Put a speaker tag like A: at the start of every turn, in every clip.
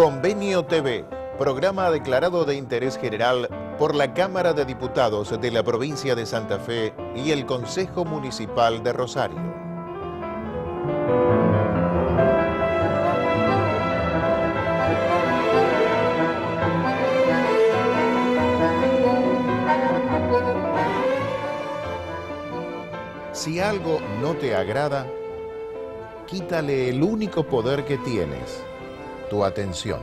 A: Convenio TV, programa declarado de interés general por la Cámara de Diputados de la provincia de Santa Fe y el Consejo Municipal de Rosario. Si algo no te agrada, quítale el único poder que tienes, tu atención.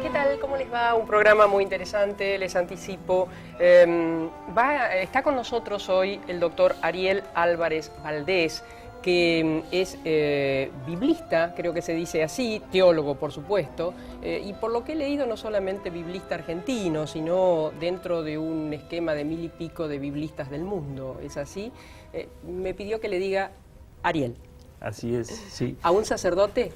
B: ¿Qué tal? ¿Cómo les va? Un programa muy interesante, les anticipo. Está con nosotros hoy el doctor Ariel Álvarez Valdés, que es biblista, creo que se dice así, teólogo por supuesto, y por lo que he leído no solamente biblista argentino, sino dentro de un esquema de 1000 y pico de biblistas del mundo, ¿es así? Me pidió que le diga Ariel.
C: Así es, sí.
B: ¿A un sacerdote?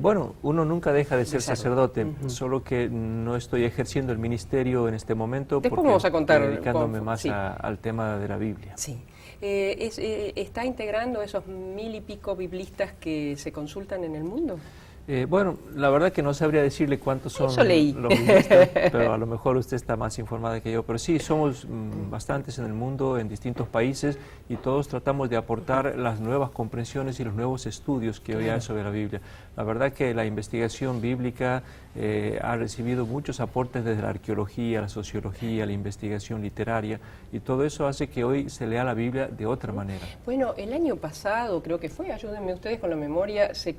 C: Bueno, uno nunca deja de ser sacerdote, solo que no estoy ejerciendo el ministerio en este momento.
B: Después
C: porque
B: vamos a contar
C: estoy dedicándome más
B: sí.
C: al tema de la Biblia.
B: Sí. ¿Está integrando esos 1000 y pico biblistas que se consultan en el mundo?
C: Bueno, la verdad que no sabría decirle cuántos son
B: Eso leí.
C: los biblistas, pero a lo mejor usted está más informada que yo. Pero sí, somos bastantes en el mundo, en distintos países, y todos tratamos de aportar las nuevas comprensiones y los nuevos estudios que hoy hay sobre la Biblia. La verdad que la investigación bíblica ha recibido muchos aportes desde la arqueología, la sociología, la investigación literaria, y todo eso hace que hoy se lea la Biblia de otra manera.
B: Bueno, el año pasado, creo que fue, ayúdenme ustedes con la memoria, se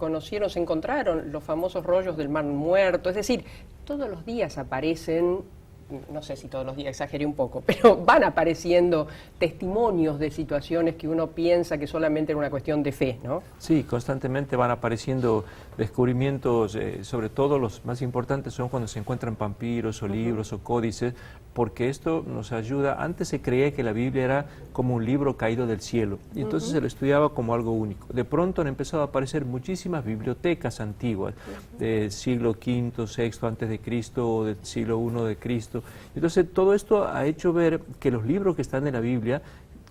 B: encontraron los famosos rollos del Mar Muerto, es decir, todos los días aparecen, no sé si todos los días, exageré un poco, pero van apareciendo testimonios de situaciones que uno piensa que solamente era una cuestión de fe, ¿no?
C: Sí, constantemente van apareciendo descubrimientos, sobre todo los más importantes son cuando se encuentran vampiros o libros o códices, porque esto nos ayuda. Antes se creía que la Biblia era como un libro caído del cielo, y entonces se lo estudiaba como algo único. De pronto han empezado a aparecer muchísimas bibliotecas antiguas, del siglo V, VI antes de Cristo o del siglo I de Cristo. Entonces todo esto ha hecho ver que los libros que están en la Biblia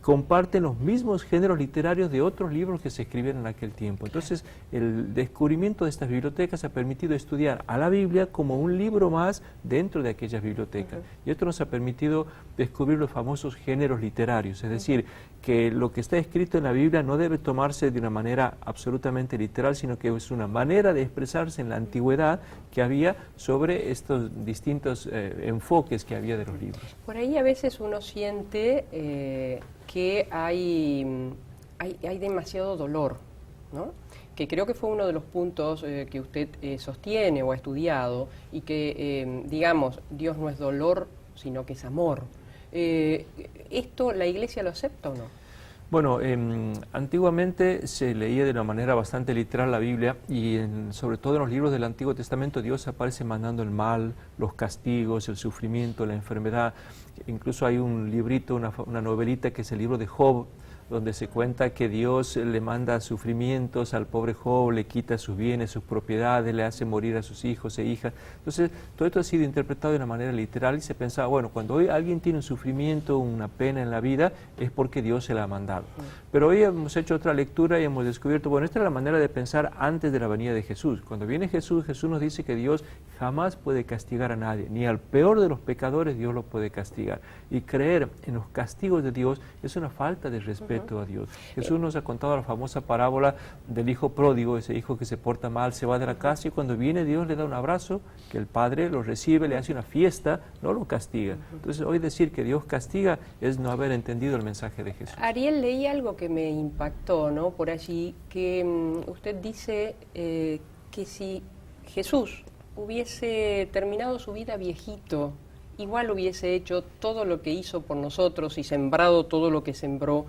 C: comparten los mismos géneros literarios de otros libros que se escribieron en aquel tiempo. Entonces, el descubrimiento de estas bibliotecas ha permitido estudiar a la Biblia como un libro más dentro de aquellas bibliotecas. Y esto nos ha permitido descubrir los famosos géneros literarios, es decir, que lo que está escrito en la Biblia no debe tomarse de una manera absolutamente literal, sino que es una manera de expresarse en la antigüedad que había sobre estos distintos enfoques que había de los libros.
B: Por ahí a veces uno siente que hay demasiado dolor, ¿no? Que creo que fue uno de los puntos que usted sostiene o ha estudiado, y que, digamos, Dios no es dolor, sino que es amor. ¿Esto la Iglesia lo acepta o no?
C: Bueno, antiguamente se leía de una manera bastante literal la Biblia, y sobre todo en los libros del Antiguo Testamento Dios aparece mandando el mal, los castigos, el sufrimiento, la enfermedad. Incluso hay un librito, una novelita que es el libro de Job, donde se cuenta que Dios le manda sufrimientos al pobre Job, le quita sus bienes, sus propiedades, le hace morir a sus hijos e hijas. Entonces, todo esto ha sido interpretado de una manera literal, y se pensaba, bueno, cuando hoy alguien tiene un sufrimiento, una pena en la vida, es porque Dios se la ha mandado. Pero hoy hemos hecho otra lectura y hemos descubierto, bueno, esta es la manera de pensar antes de la venida de Jesús. Cuando viene Jesús, Jesús nos dice que Dios jamás puede castigar a nadie, ni al peor de los pecadores Dios lo puede castigar. Y creer en los castigos de Dios es una falta de respeto a Dios. Jesús nos ha contado la famosa parábola del hijo pródigo, ese hijo que se porta mal, se va de la casa, y cuando viene Dios le da un abrazo, que el padre lo recibe, le hace una fiesta, no lo castiga. Entonces hoy decir que Dios castiga es no haber entendido el mensaje de Jesús.
B: Ariel, leí algo que me impactó, ¿no? Por allí, que usted dice que si Jesús hubiese terminado su vida viejito, igual hubiese hecho todo lo que hizo por nosotros y sembrado todo lo que sembró,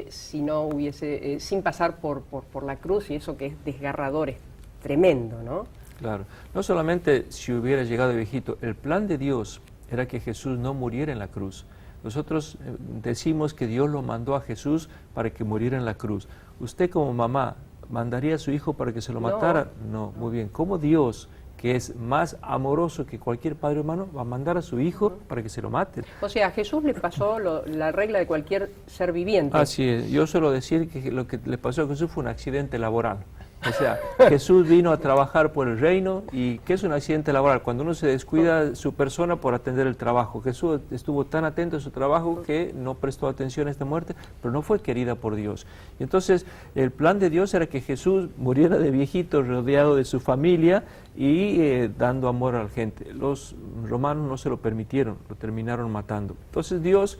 B: si no hubiese, sin pasar por la cruz, y eso que es desgarrador, es tremendo, ¿no?
C: Claro, no solamente si hubiera llegado viejito, el plan de Dios era que Jesús no muriera en la cruz. Nosotros decimos que Dios lo mandó a Jesús para que muriera en la cruz. ¿Usted como mamá mandaría a su hijo para que se lo matara? No, muy bien. ¿Cómo Dios, que es más amoroso que cualquier padre humano, va a mandar a su hijo para que se lo maten.
B: O sea, a Jesús le pasó la regla de cualquier ser viviente.
C: Así es, yo suelo decir que lo que le pasó a Jesús fue un accidente laboral. O sea, Jesús vino a trabajar por el reino. ¿Y qué es un accidente laboral? Cuando uno se descuida su persona por atender el trabajo. Jesús estuvo tan atento a su trabajo que no prestó atención a esta muerte, pero no fue querida por Dios. Y entonces el plan de Dios era que Jesús muriera de viejito, rodeado de su familia y dando amor a la gente. Los romanos no se lo permitieron, lo terminaron matando. Entonces Dios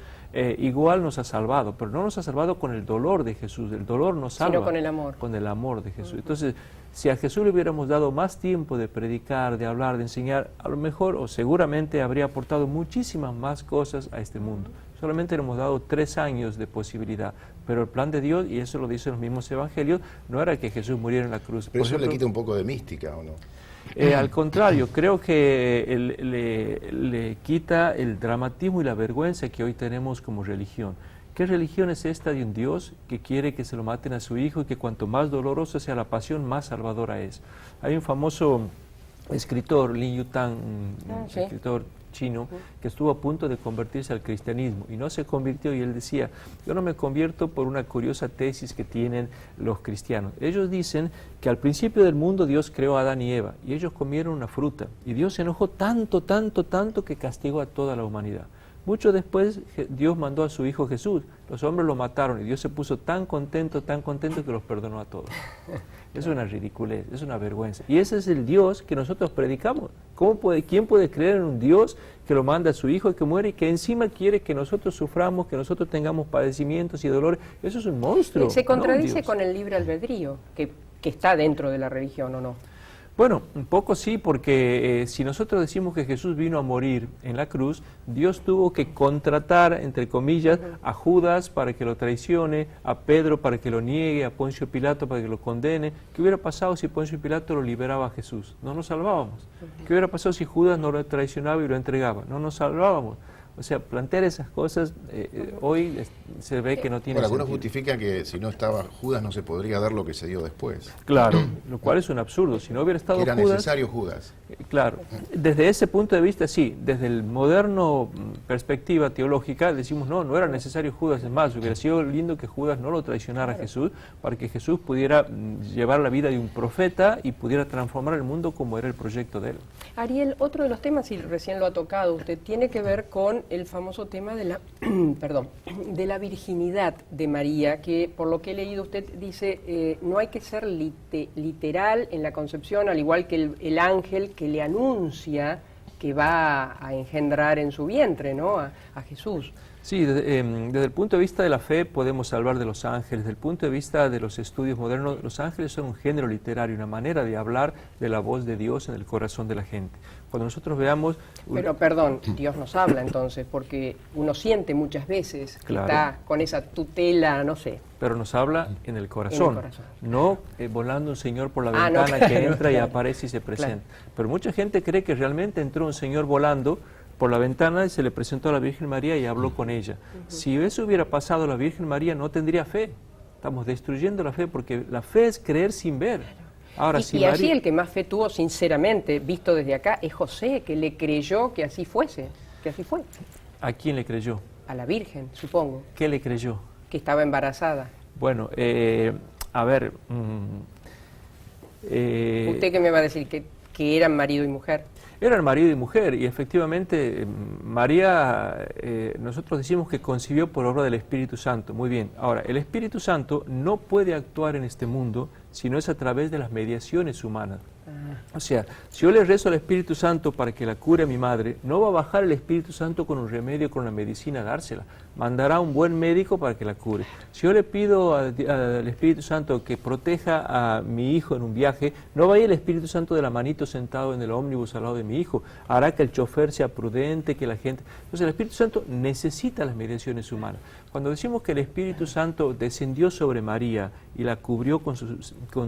C: igual nos ha salvado, pero no nos ha salvado con el dolor de Jesús. El dolor nos salva,
B: sino con el amor.
C: Con el amor de Jesús. Entonces, si a Jesús le hubiéramos dado más tiempo de predicar, de hablar, de enseñar, a lo mejor o seguramente habría aportado muchísimas más cosas a este mundo. Solamente le hemos dado 3 años de posibilidad, pero el plan de Dios, y eso lo dicen los mismos evangelios, no era que Jesús muriera en la cruz.
A: Pero eso le quita un poco de mística, ¿o no?
C: Al contrario, creo que le quita el dramatismo y la vergüenza que hoy tenemos como religión. ¿Qué religión es esta de un Dios que quiere que se lo maten a su hijo y que cuanto más dolorosa sea la pasión, más salvadora es? Hay un famoso escritor, Lin Yutang, escritor chino, que estuvo a punto de convertirse al cristianismo y no se convirtió, y él decía: yo no me convierto por una curiosa tesis que tienen los cristianos. Ellos dicen que al principio del mundo Dios creó a Adán y Eva y ellos comieron una fruta y Dios se enojó tanto que castigó a toda la humanidad. Mucho después Dios mandó a su Hijo Jesús, los hombres lo mataron y Dios se puso tan contento que los perdonó a todos. Es una ridiculez, es una vergüenza. Y ese es el Dios que nosotros predicamos. ¿Quién puede creer en un Dios que lo manda a su Hijo y que muere y que encima quiere que nosotros suframos, que nosotros tengamos padecimientos y dolores? Eso es un monstruo.
B: Se contradice con el libre albedrío, que está dentro de la religión, ¿o no?
C: Bueno, un poco sí, porque si nosotros decimos que Jesús vino a morir en la cruz, Dios tuvo que contratar, entre comillas, a Judas para que lo traicione, a Pedro para que lo niegue, a Poncio Pilato para que lo condene. ¿Qué hubiera pasado si Poncio Pilato lo liberaba a Jesús? No nos salvábamos. ¿Qué hubiera pasado si Judas no lo traicionaba y lo entregaba? No nos salvábamos. O sea, plantear esas cosas hoy se ve que no tiene sentido.
A: Algunos justifican que si no estaba Judas no se podría dar lo que se dio después.
C: Claro, lo cual es un absurdo. Si no hubiera estado
A: Judas...
C: Era
A: necesario Judas.
C: Claro, desde ese punto de vista sí, desde el moderno perspectiva teológica decimos no era necesario Judas, es más, hubiera sido lindo que Judas no lo traicionara a Jesús para que Jesús pudiera llevar la vida de un profeta y pudiera transformar el mundo como era el proyecto de él.
B: Ariel, otro de los temas, y recién lo ha tocado usted, tiene que ver con el famoso tema de la, de la virginidad de María, que por lo que he leído usted dice, no hay que ser literal en la concepción, al igual que el ángel que le anuncia que va a engendrar en su vientre, ¿no? a Jesús.
C: Sí, desde el punto de vista de la fe podemos hablar de los ángeles. Desde el punto de vista de los estudios modernos, los ángeles son un género literario, una manera de hablar de la voz de Dios en el corazón de la gente. Cuando nosotros veamos...
B: Pero perdón, Dios nos habla entonces, porque uno siente muchas veces que está con esa tutela, no sé.
C: Pero nos habla en el corazón, no volando un señor por la ventana que entra y aparece y se presenta. Pero mucha gente cree que realmente entró un señor volando por la ventana y se le presentó a la Virgen María y habló con ella. Si eso hubiera pasado, la Virgen María no tendría fe. Estamos destruyendo la fe, porque la fe es creer sin ver. Ahora,
B: y allí el que más fe tuvo, sinceramente, visto desde acá, es José, que le creyó que así fuese, que así fue.
C: ¿A quién le creyó?
B: A la Virgen, supongo.
C: ¿Qué le creyó?
B: Que estaba embarazada.
C: Bueno, a ver...
B: ¿Usted qué me va a decir? ¿Que eran marido y mujer?
C: Eran marido y mujer, y efectivamente María, nosotros decimos que concibió por obra del Espíritu Santo. Muy bien. Ahora, el Espíritu Santo no puede actuar en este mundo si no es a través de las mediaciones humanas. O sea, si yo le rezo al Espíritu Santo para que la cure a mi madre, no va a bajar el Espíritu Santo con un remedio, con una medicina a dársela. Mandará a un buen médico para que la cure. Si yo le pido al Espíritu Santo que proteja a mi hijo en un viaje, no va a ir el Espíritu Santo de la manito sentado en el ómnibus al lado de mi hijo. Hará que el chofer sea prudente, que la gente... Entonces el Espíritu Santo necesita las mediaciones humanas. Cuando decimos que el Espíritu Santo descendió sobre María y la cubrió con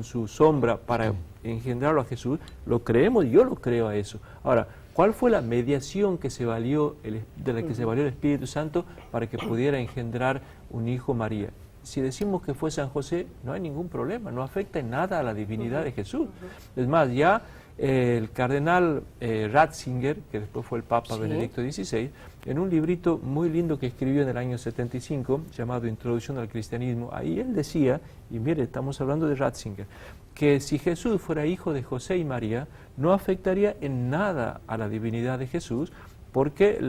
C: su sombra para engendrarlo a Jesús, lo creemos, yo lo creo a eso. Ahora, ¿cuál fue la mediación que se valió de la que se valió el Espíritu Santo para que pudiera engendrar un hijo María? Si decimos que fue San José, no hay ningún problema, no afecta en nada a la divinidad de Jesús. Es más, ya El cardenal Ratzinger, que después fue el Papa
B: Sí.
C: Benedicto XVI, en un librito muy lindo que escribió en el año 75, llamado Introducción al Cristianismo, ahí él decía, y mire, estamos hablando de Ratzinger, que si Jesús fuera hijo de José y María, no afectaría en nada a la divinidad de Jesús, porque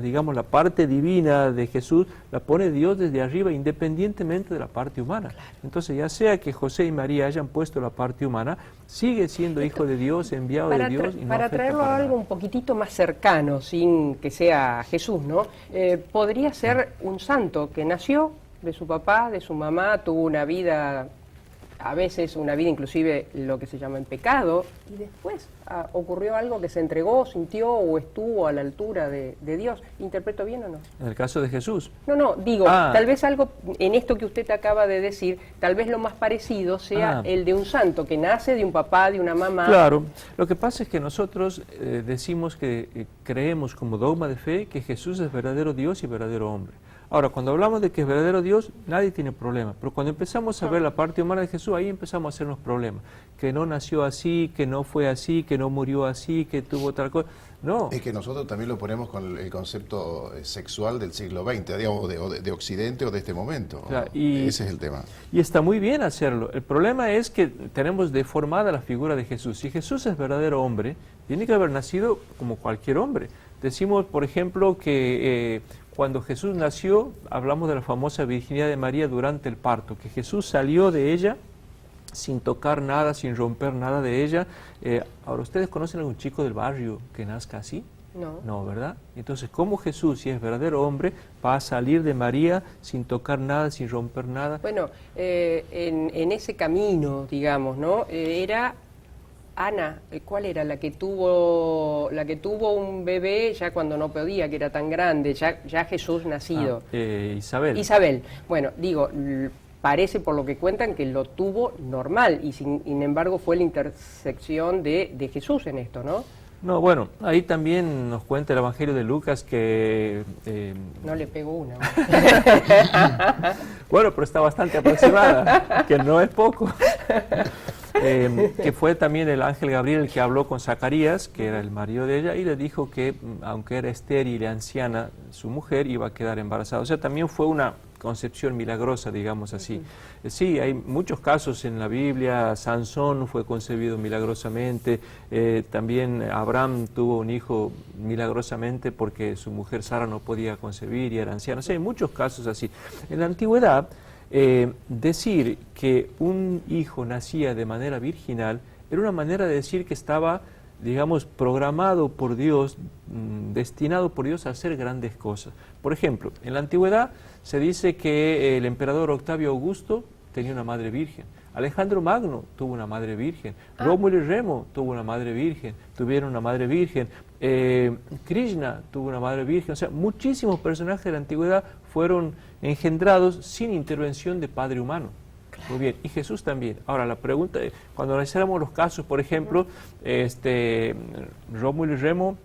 C: digamos, la parte divina de Jesús la pone Dios desde arriba, independientemente de la parte humana. Claro. Entonces, ya sea que José y María hayan puesto la parte humana, sigue siendo hijo de Dios, enviado de Dios. Y no
B: para traerlo a algo un poquitito más cercano, sin que sea Jesús, ¿no? Podría ser un santo que nació de su papá, de su mamá, tuvo una vida, a veces una vida inclusive lo que se llama en pecado, y después ocurrió algo que se entregó, sintió o estuvo a la altura de Dios. ¿Interpreto bien o no?
C: En el caso de Jesús.
B: No, digo, tal vez algo en esto que usted acaba de decir, tal vez lo más parecido sea el de un santo que nace de un papá, de una mamá.
C: Claro, lo que pasa es que nosotros decimos que creemos como dogma de fe que Jesús es verdadero Dios y verdadero hombre. Ahora, cuando hablamos de que es verdadero Dios, nadie tiene problema. Pero cuando empezamos a ver la parte humana de Jesús, ahí empezamos a hacernos problemas. Que no nació así, que no fue así, que no murió así, que tuvo tal cosa. No.
A: Es que nosotros también lo ponemos con el concepto sexual del siglo XX, digamos, de Occidente o de este momento.
C: Claro,
A: ese es el tema.
C: Y está muy bien hacerlo. El problema es que tenemos deformada la figura de Jesús. Si Jesús es verdadero hombre, tiene que haber nacido como cualquier hombre. Decimos, por ejemplo, que cuando Jesús nació, hablamos de la famosa virginidad de María durante el parto, que Jesús salió de ella sin tocar nada, sin romper nada de ella. Ahora, ¿ustedes conocen a algún chico del barrio que nazca así?
B: No.
C: No, ¿verdad? Entonces, ¿cómo Jesús, si es verdadero hombre, va a salir de María sin tocar nada, sin romper nada?
B: Bueno, en ese camino, digamos, ¿no? Era Ana, ¿cuál era? La que tuvo un bebé ya cuando no podía, que era tan grande, ya Jesús nacido.
C: Isabel.
B: Isabel. Bueno, digo, parece por lo que cuentan que lo tuvo normal y sin embargo fue la intersección de Jesús en esto, ¿no?
C: No, bueno, ahí también nos cuenta el Evangelio de Lucas que...
B: No le pegó una.
C: Bueno, pero está bastante aproximada, que no es poco. Que fue también el ángel Gabriel el que habló con Zacarías, que era el marido de ella, y le dijo que aunque era estéril y anciana, su mujer iba a quedar embarazada. O sea, también fue una concepción milagrosa, digamos así. Sí, hay muchos casos en la Biblia. Sansón fue concebido milagrosamente, también Abraham tuvo un hijo milagrosamente porque su mujer Sara no podía concebir y era anciana. O sea, hay muchos casos así. En la antigüedad, decir que un hijo nacía de manera virginal era una manera de decir que estaba, digamos, programado por Dios, destinado por Dios a hacer grandes cosas. Por ejemplo, en la antigüedad se dice que el emperador Octavio Augusto tenía una madre virgen. Alejandro Magno tuvo una madre virgen. Rómulo y Remo tuvo una madre virgen, tuvieron una madre virgen. Krishna tuvo una madre virgen. O sea, muchísimos personajes de la antigüedad fueron engendrados sin intervención de padre humano. Muy bien, y Jesús también. Ahora, la pregunta es, cuando analizáramos los casos, por ejemplo, Rómulo y Remo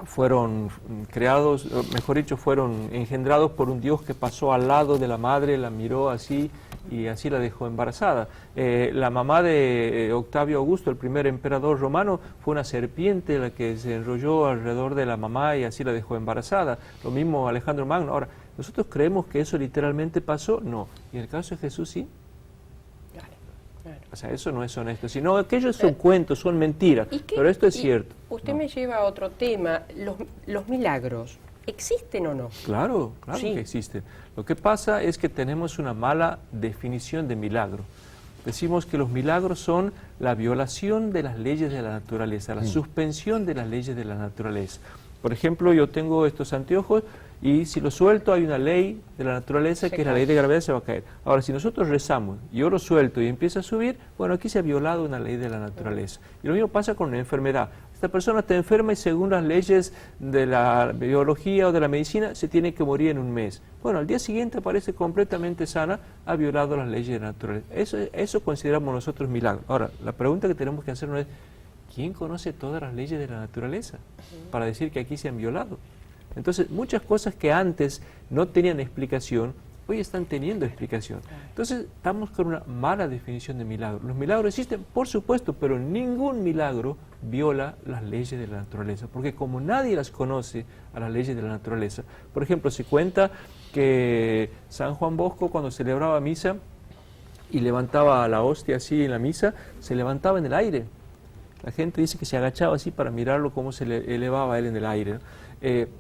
C: fueron creados, mejor dicho, fueron engendrados por un Dios que pasó al lado de la madre, la miró así y así la dejó embarazada. La mamá de Octavio Augusto, el primer emperador romano, fue una serpiente la que se enrolló alrededor de la mamá y así la dejó embarazada. Lo mismo Alejandro Magno. Ahora, ¿nosotros creemos que eso literalmente pasó? No. ¿Y en el caso de Jesús sí? O sea, eso no es honesto, sino aquellos son cuentos, son mentiras, pero esto es cierto.
B: Usted me lleva a otro tema, los milagros, ¿existen o no?
C: Claro, claro que existen. Lo que pasa es que tenemos una mala definición de milagro. Decimos que los milagros son la violación de las leyes de la naturaleza, la suspensión de las leyes de la naturaleza. Por ejemplo, yo tengo estos anteojos y si los suelto hay una ley de la naturaleza que es la ley de gravedad, se va a caer. Ahora, si nosotros rezamos, yo lo suelto y empieza a subir, bueno, aquí se ha violado una ley de la naturaleza. Y lo mismo pasa con una enfermedad. Esta persona está enferma y según las leyes de la biología o de la medicina se tiene que morir en un mes. Bueno, al día siguiente aparece completamente sana, ha violado las leyes de la naturaleza. Eso consideramos nosotros milagro. Ahora, la pregunta que tenemos que hacernos es, ¿quién conoce todas las leyes de la naturaleza para decir que aquí se han violado? Entonces, muchas cosas que antes no tenían explicación, hoy están teniendo explicación. Entonces, estamos con una mala definición de milagro. Los milagros existen, por supuesto, pero ningún milagro viola las leyes de la naturaleza, porque como nadie las conoce a las leyes de la naturaleza, por ejemplo, se cuenta que San Juan Bosco, cuando celebraba misa y levantaba la hostia así en la misa, se levantaba en el aire. La gente dice que se agachaba así para mirarlo cómo se le elevaba él en el aire, ¿no?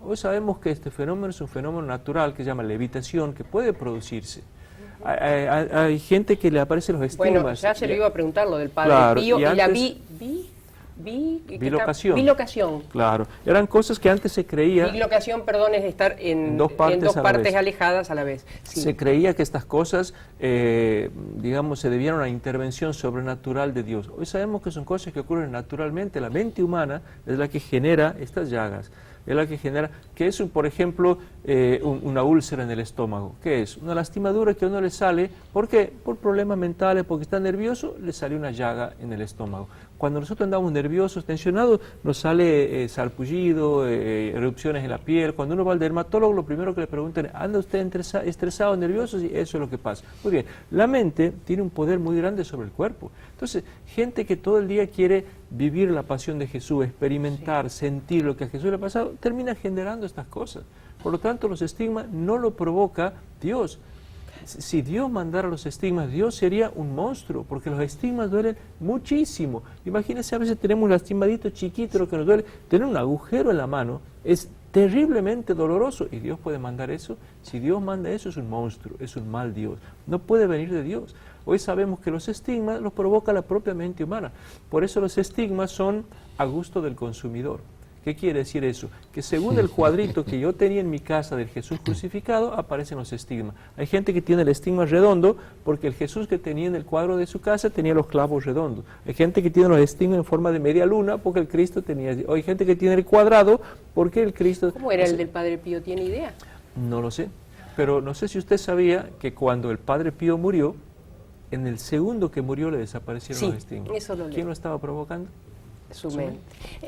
C: Hoy sabemos que este fenómeno es un fenómeno natural que se llama levitación, que puede producirse. Hay gente que le aparecen los estigmas.
B: Bueno, ya se lo iba a preguntar lo del Padre
C: Claro,
B: Pío
C: y
B: y la
C: bilocación.
B: bilocación.
C: Claro, eran cosas que antes se creía.
B: Bilocación, perdón, es estar en dos partes alejadas a la vez. Sí.
C: Se creía que estas cosas, digamos, se debían a una intervención sobrenatural de Dios. Hoy sabemos que son cosas que ocurren naturalmente. La mente humana es la que genera estas llagas. Es la que genera, que es, por ejemplo, una úlcera en el estómago. ¿Qué es? Una lastimadura que a uno le sale, ¿por qué? Por problemas mentales, porque está nervioso, le sale una llaga en el estómago. Cuando nosotros andamos nerviosos, tensionados, nos sale sarpullido, erupciones en la piel. Cuando uno va al dermatólogo, lo primero que le preguntan es, ¿anda usted estresado, nervioso? Y eso es lo que pasa. Muy bien, la mente tiene un poder muy grande sobre el cuerpo. Entonces, gente que todo el día quiere vivir la pasión de Jesús, experimentar, sentir lo que a Jesús le ha pasado, termina generando estas cosas. Por lo tanto, los estigmas no lo provoca Dios. Si Dios mandara los estigmas, Dios sería un monstruo, porque los estigmas duelen muchísimo. Imagínense, a veces tenemos un lastimadito chiquito, lo que nos duele. Tener un agujero en la mano es terriblemente doloroso, y Dios puede mandar eso. Si Dios manda eso, es un monstruo, es un mal Dios. No puede venir de Dios. Hoy sabemos que los estigmas los provoca la propia mente humana. Por eso los estigmas son a gusto del consumidor. ¿Qué quiere decir eso? Que según el cuadrito que yo tenía en mi casa del Jesús crucificado, aparecen los estigmas. Hay gente que tiene el estigma redondo porque el Jesús que tenía en el cuadro de su casa tenía los clavos redondos. Hay gente que tiene los estigmas en forma de media luna porque el Cristo tenía... O hay gente que tiene el cuadrado porque el Cristo...
B: ¿Cómo era el del Padre Pío? ¿Tiene idea?
C: No lo sé. Pero no sé si usted sabía que cuando el Padre Pío murió, en el segundo que murió le desaparecieron los estigmas.
B: Eso lo leí.
C: ¿Quién lo estaba provocando?
B: Su mente.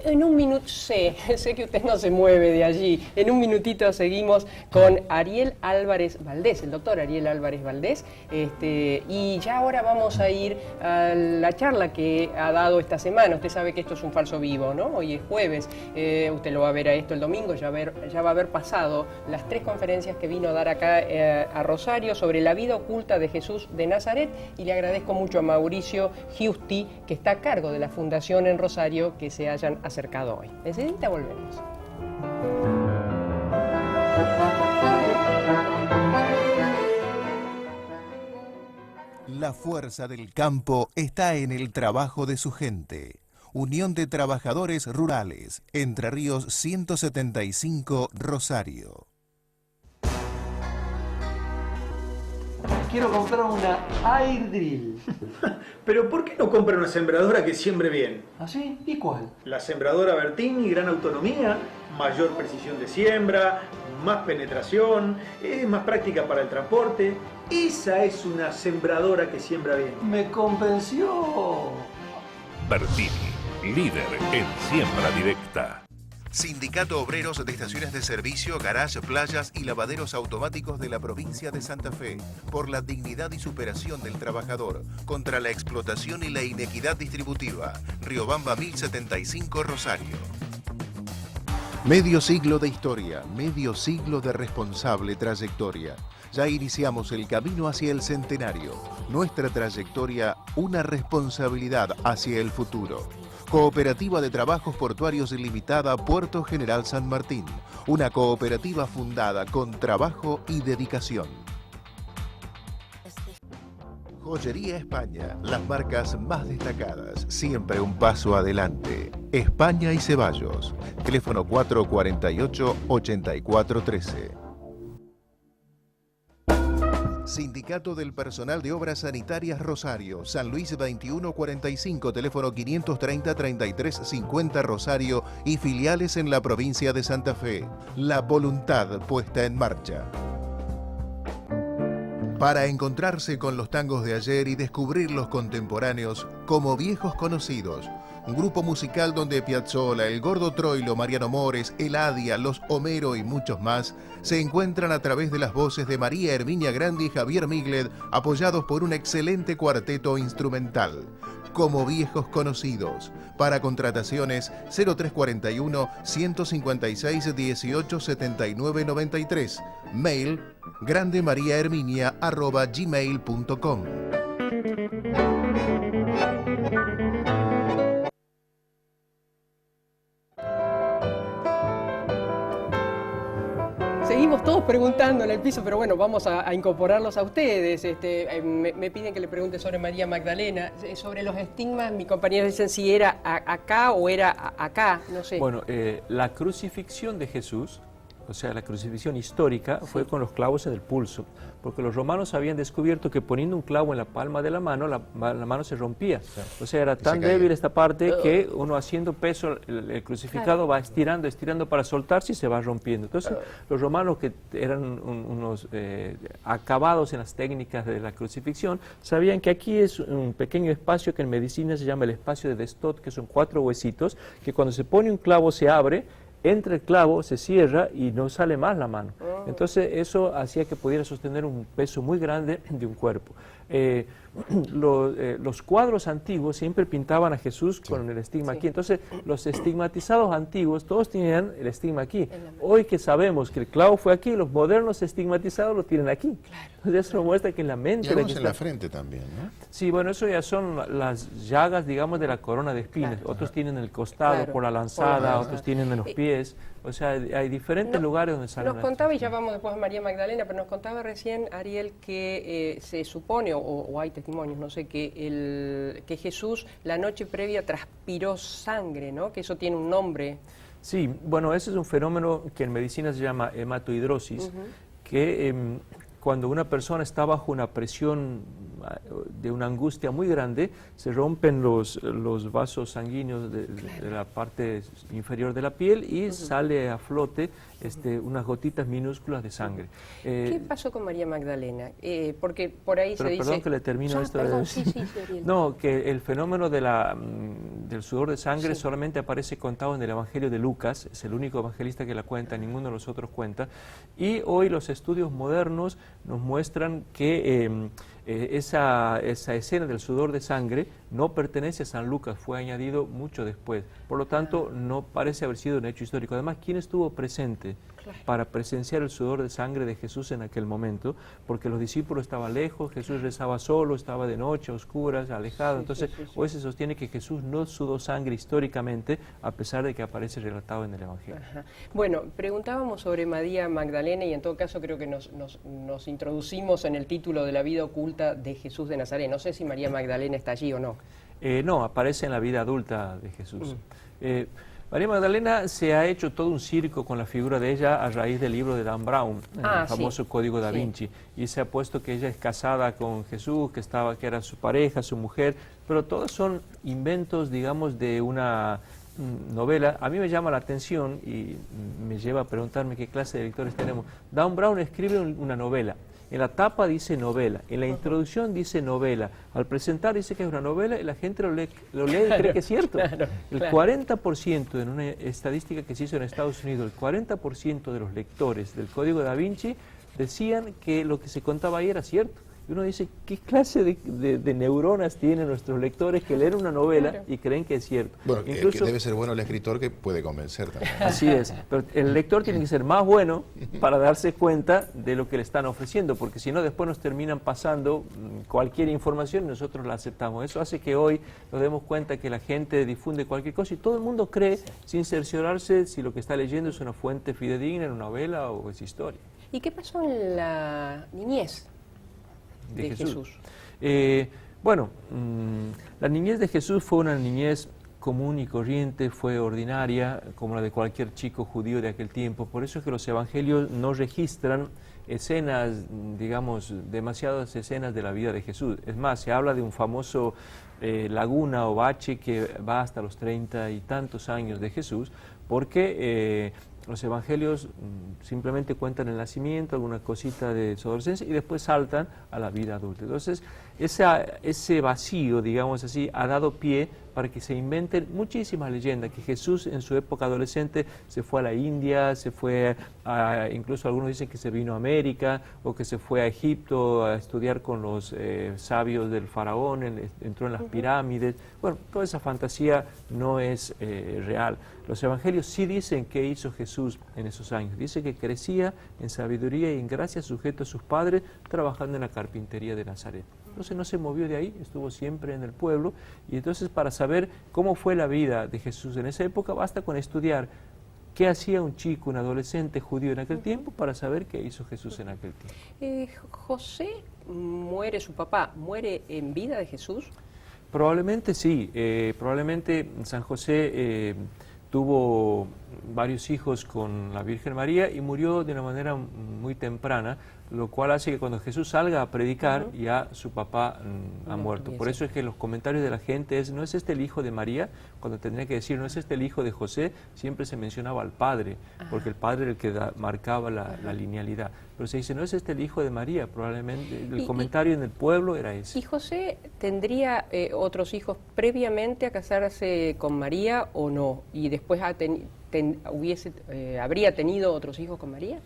B: En un minuto, sé que usted no se mueve de allí. En un minutito seguimos con Ariel Álvarez Valdés, el doctor Ariel Álvarez Valdés. Y ya ahora vamos a ir a la charla que ha dado esta semana. Usted sabe que esto es un falso vivo, ¿no? Hoy es jueves. Usted lo va a ver a esto el domingo. Ya va a haber pasado las 3 conferencias que vino a dar acá a Rosario sobre la vida oculta de Jesús de Nazaret. Y le agradezco mucho a Mauricio Giusti, que está a cargo de la Fundación en Rosario, que se hayan acercado hoy. Enseguida volvemos.
A: La fuerza del campo está en el trabajo de su gente. Unión de Trabajadores Rurales, Entre Ríos 175, Rosario.
D: Quiero comprar una Air Drill.
E: Pero ¿por qué no compra una sembradora que siembre bien?
D: ¿Ah, sí? ¿Y cuál?
E: La sembradora Bertini, gran autonomía, mayor precisión de siembra, más penetración, es más práctica para el transporte. Esa es una sembradora que siembra bien.
D: Me convenció.
F: Bertini, líder en siembra directa.
A: Sindicato Obreros de Estaciones de Servicio, Garage, Playas y Lavaderos Automáticos de la provincia de Santa Fe. Por la dignidad y superación del trabajador. Contra la explotación y la inequidad distributiva. Riobamba 1075, Rosario. Medio siglo de historia, medio siglo de responsable trayectoria. Ya iniciamos el camino hacia el centenario. Nuestra trayectoria, una responsabilidad hacia el futuro. Cooperativa de Trabajos Portuarios Limitada, Puerto General San Martín. Una cooperativa fundada con trabajo y dedicación. Joyería España, las marcas más destacadas, siempre un paso adelante. España y Ceballos. Teléfono 448-8413. Sindicato del Personal de Obras Sanitarias Rosario, San Luis 2145, teléfono 530-3350 Rosario y filiales en la provincia de Santa Fe. La voluntad puesta en marcha. Para encontrarse con los tangos de ayer y descubrir los contemporáneos como viejos conocidos, un grupo musical donde Piazzolla, el Gordo Troilo, Mariano Mores, Eladia, Los Homero y muchos más se encuentran a través de las voces de María Herminia Grandi y Javier Migled, apoyados por un excelente cuarteto instrumental. Como viejos conocidos. Para contrataciones 0341 156 18 79 93. Mail grandemariaherminia@gmail.com.
B: Seguimos todos preguntando en el piso, pero bueno, vamos a incorporarlos a ustedes. Me piden que le pregunte sobre María Magdalena, sobre los estigmas. Mi compañero dicen si era acá o era acá, no sé.
C: Bueno, la crucifixión de Jesús, o sea, la crucifixión histórica, fue con los clavos en el pulso, porque los romanos habían descubierto que poniendo un clavo en la palma de la mano se rompía. O sea, era tan débil esta parte que uno haciendo peso, el crucificado va estirando para soltarse y se va rompiendo. Entonces, los romanos, que eran unos acabados en las técnicas de la crucifixión, sabían que aquí es un pequeño espacio que en medicina se llama el espacio de Destot, que son 4 huesitos, que cuando se pone un clavo se abre, entra el clavo, se cierra y no sale más la mano. Entonces eso hacía que pudiera sostener un peso muy grande de un cuerpo. Los cuadros antiguos siempre pintaban a Jesús con el estigma aquí. Entonces los estigmatizados antiguos todos tenían el estigma aquí. Hoy que sabemos que el clavo fue aquí, los modernos estigmatizados lo tienen aquí. Entonces eso muestra que en la mente...
G: Y algunos en la frente también, ¿no?
C: Sí, bueno, eso ya son las llagas, digamos, de la corona de espinas. Otros tienen en el costado por la lanzada, otros tienen en los pies. O sea, hay diferentes lugares donde salen.
B: Nos contaba, y ya vamos después a María Magdalena, pero nos contaba recién, Ariel, que se supone, o hay testimonios, no sé, que Jesús la noche previa transpiró sangre, ¿no? Que eso tiene un nombre.
C: Sí, bueno, ese es un fenómeno que en medicina se llama hematohidrosis, que cuando una persona está bajo una presión de una angustia muy grande, se rompen los vasos sanguíneos de la parte inferior de la piel y sale a flote unas gotitas minúsculas de sangre.
B: ¿Qué pasó con María Magdalena? Porque por ahí se dice...
C: Perdón que le termino esto.
B: Perdón, sí,
C: no, que el fenómeno del sudor de sangre solamente aparece contado en el Evangelio de Lucas, es el único evangelista que la cuenta, ninguno de los otros cuenta, y hoy los estudios modernos nos muestran que esa escena del sudor de sangre no pertenece a San Lucas, fue añadido mucho después. Por lo tanto, no parece haber sido un hecho histórico. Además, ¿quién estuvo presente para presenciar el sudor de sangre de Jesús en aquel momento? Porque los discípulos estaban lejos, Jesús rezaba solo, estaba de noche, a oscuras, alejado. Entonces, hoy se sostiene que Jesús no sudó sangre históricamente, a pesar de que aparece relatado en el Evangelio.
B: Bueno, preguntábamos sobre María Magdalena y en todo caso creo que nos introducimos en el título de la vida oculta de Jesús de Nazaret. No sé si María Magdalena está allí o no.
C: No, aparece en la vida adulta de Jesús. María Magdalena se ha hecho todo un circo con la figura de ella a raíz del libro de Dan Brown, el famoso Código da Vinci, y se ha puesto que ella es casada con Jesús, que era su pareja, su mujer, pero todos son inventos, digamos, de una novela. A mí me llama la atención y me lleva a preguntarme qué clase de lectores tenemos. Dan Brown escribe una novela. En la tapa dice novela, en la introducción dice novela, al presentar dice que es una novela y la gente lo lee y cree que es cierto. El 40%, en una estadística que se hizo en Estados Unidos, el 40% de los lectores del Código da Vinci decían que lo que se contaba ahí era cierto. Y uno dice, ¿qué clase de neuronas tienen nuestros lectores que leen una novela y creen que es cierto?
G: Bueno, incluso, que debe ser bueno el escritor que puede convencer también.
C: Así es, pero el lector tiene que ser más bueno para darse cuenta de lo que le están ofreciendo, porque si no después nos terminan pasando cualquier información y nosotros la aceptamos. Eso hace que hoy nos demos cuenta que la gente difunde cualquier cosa y todo el mundo cree, sin cerciorarse si lo que está leyendo es una fuente fidedigna, una novela o es historia.
B: ¿Y qué pasó en la niñez de Jesús?
C: Bueno, la niñez de Jesús fue una niñez común y corriente, fue ordinaria, como la de cualquier chico judío de aquel tiempo. Por eso es que los evangelios no registran escenas, digamos, demasiadas escenas de la vida de Jesús. Es más, se habla de un famoso laguna o bache que va hasta los 30 y tantos años de Jesús, porque los evangelios simplemente cuentan el nacimiento, alguna cosita de su adolescencia y después saltan a la vida adulta. Entonces, ese vacío, digamos así, ha dado pie para que se inventen muchísimas leyendas, que Jesús en su época adolescente se fue a la India, se fue incluso algunos dicen que se vino a América, o que se fue a Egipto a estudiar con los sabios del faraón, entró en las pirámides. Bueno, toda esa fantasía no es real. Los evangelios sí dicen qué hizo Jesús en esos años. Dice que crecía en sabiduría y en gracia sujeto a sus padres, trabajando en la carpintería de Nazaret. Entonces no se movió de ahí, estuvo siempre en el pueblo, y entonces para saber cómo fue la vida de Jesús en esa época, basta con estudiar qué hacía un chico, un adolescente judío en aquel tiempo, para saber qué hizo Jesús en aquel tiempo.
B: José muere, su papá, ¿muere en vida de Jesús?
C: Probablemente sí, probablemente San José tuvo varios hijos con la Virgen María y murió de una manera muy temprana, lo cual hace que cuando Jesús salga a predicar, ya su papá ha muerto. Por eso es que los comentarios de la gente ¿no es este el hijo de María? Cuando tendría que decir, ¿no es este el hijo de José? Siempre se mencionaba al padre, porque el padre era el que marcaba la linealidad. Pero se dice, ¿no es este el hijo de María? Probablemente el comentario en el pueblo era ese.
B: ¿Y José tendría otros hijos previamente a casarse con María o no? ¿Y después habría tenido otros hijos con María?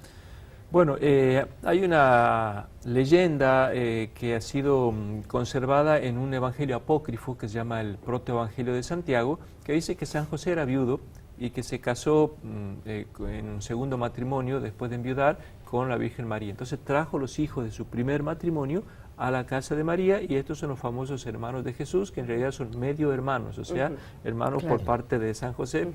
C: Bueno, hay una leyenda que ha sido conservada en un evangelio apócrifo que se llama el Protoevangelio de Santiago, que dice que San José era viudo y que se casó en un segundo matrimonio después de enviudar con la Virgen María. Entonces trajo los hijos de su primer matrimonio a la casa de María, y estos son los famosos hermanos de Jesús, que en realidad son medio hermanos, o sea, hermanos por parte de San José,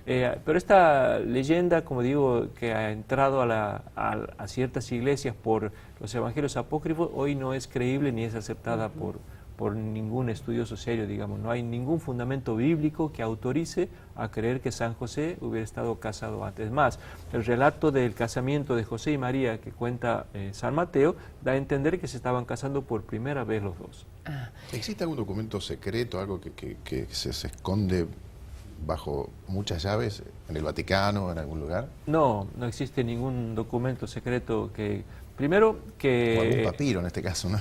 C: pero esta leyenda, como digo, que ha entrado a ciertas iglesias por los evangelios apócrifos, hoy no es creíble ni es aceptada por ningún estudioso serio, digamos. No hay ningún fundamento bíblico que autorice a creer que San José hubiera estado casado antes. Más, el relato del casamiento de José y María que cuenta San Mateo da a entender que se estaban casando por primera vez los dos.
G: ¿Existe algún documento secreto, algo que se esconde bajo muchas llaves en el Vaticano, en algún lugar?
C: No, no existe ningún documento secreto que... Primero que...
G: O algún papiro en este caso, ¿no?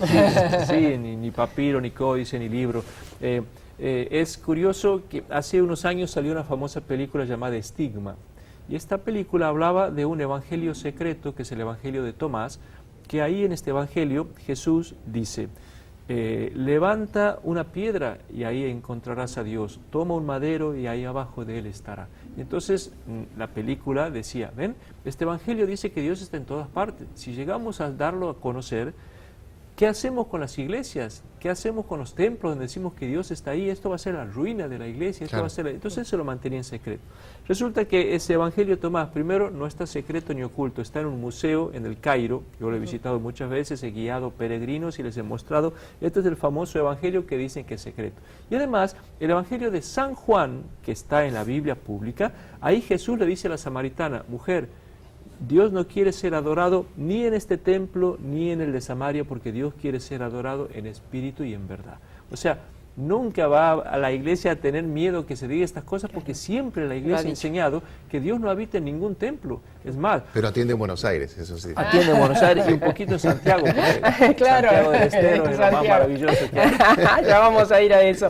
C: Sí, ni papiro, ni códice, ni libro. Es curioso que hace unos años salió una famosa película llamada Estigma, y esta película hablaba de un evangelio secreto, que es el evangelio de Tomás, que ahí en este evangelio Jesús dice... levanta una piedra y ahí encontrarás a Dios, toma un madero y ahí abajo de él estará. Y entonces la película decía, ven, este evangelio dice que Dios está en todas partes. Si llegamos a darlo a conocer, ¿qué hacemos con las iglesias? ¿Qué hacemos con los templos donde decimos que Dios está ahí? Esto va a ser la ruina de la iglesia. Esto va a ser Entonces se lo mantenía en secreto. Resulta que ese evangelio de Tomás, primero, no está secreto ni oculto, está en un museo en el Cairo. Yo lo he visitado muchas veces, he guiado peregrinos y les he mostrado. Este es el famoso evangelio que dicen que es secreto. Y además, el evangelio de San Juan, que está en la Biblia pública, ahí Jesús le dice a la samaritana, mujer, Dios no quiere ser adorado ni en este templo ni en el de Samaria, porque Dios quiere ser adorado en espíritu y en verdad. O sea, nunca va a la iglesia a tener miedo que se diga estas cosas, porque siempre la iglesia ha enseñado que Dios no habita en ningún templo. Es más...
G: Pero atiende en Buenos Aires, eso sí.
C: Atiende en Buenos Aires y un poquito en Santiago.
B: Claro,
C: Santiago del Estero es lo más maravilloso que hay.
B: Ya vamos a ir a eso.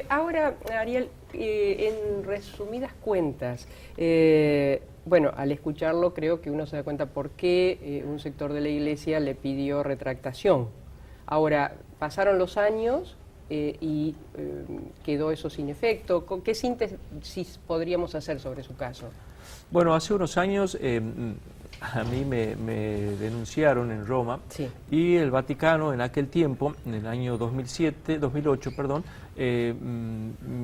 B: Ahora, Ariel, en resumidas cuentas... bueno, al escucharlo creo que uno se da cuenta por qué un sector de la iglesia le pidió retractación. Ahora, pasaron los años y quedó eso sin efecto. ¿Qué síntesis podríamos hacer sobre su caso?
C: Bueno, hace unos años a mí me denunciaron en Roma, y el Vaticano en aquel tiempo, en el año 2008,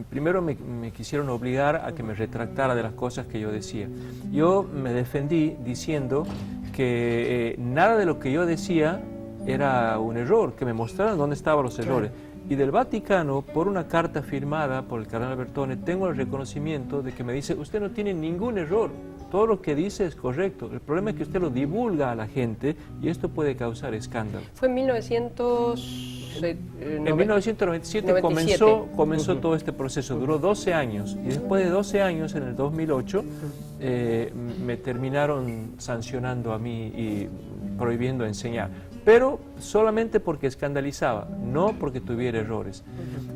C: primero me quisieron obligar a que me retractara de las cosas que yo decía. Yo me defendí diciendo que nada de lo que yo decía era un error, que me mostraran dónde estaban los errores. Y del Vaticano, por una carta firmada por el cardenal Bertone, tengo el reconocimiento de que me dice, usted no tiene ningún error, todo lo que dice es correcto. El problema es que usted lo divulga a la gente y esto puede causar escándalo.
B: Fue en
C: 1997 comenzó todo este proceso, duró 12 años, y después de 12 años, en el 2008, me terminaron sancionando a mí y prohibiendo enseñar. pero solamente porque escandalizaba, no porque tuviera errores.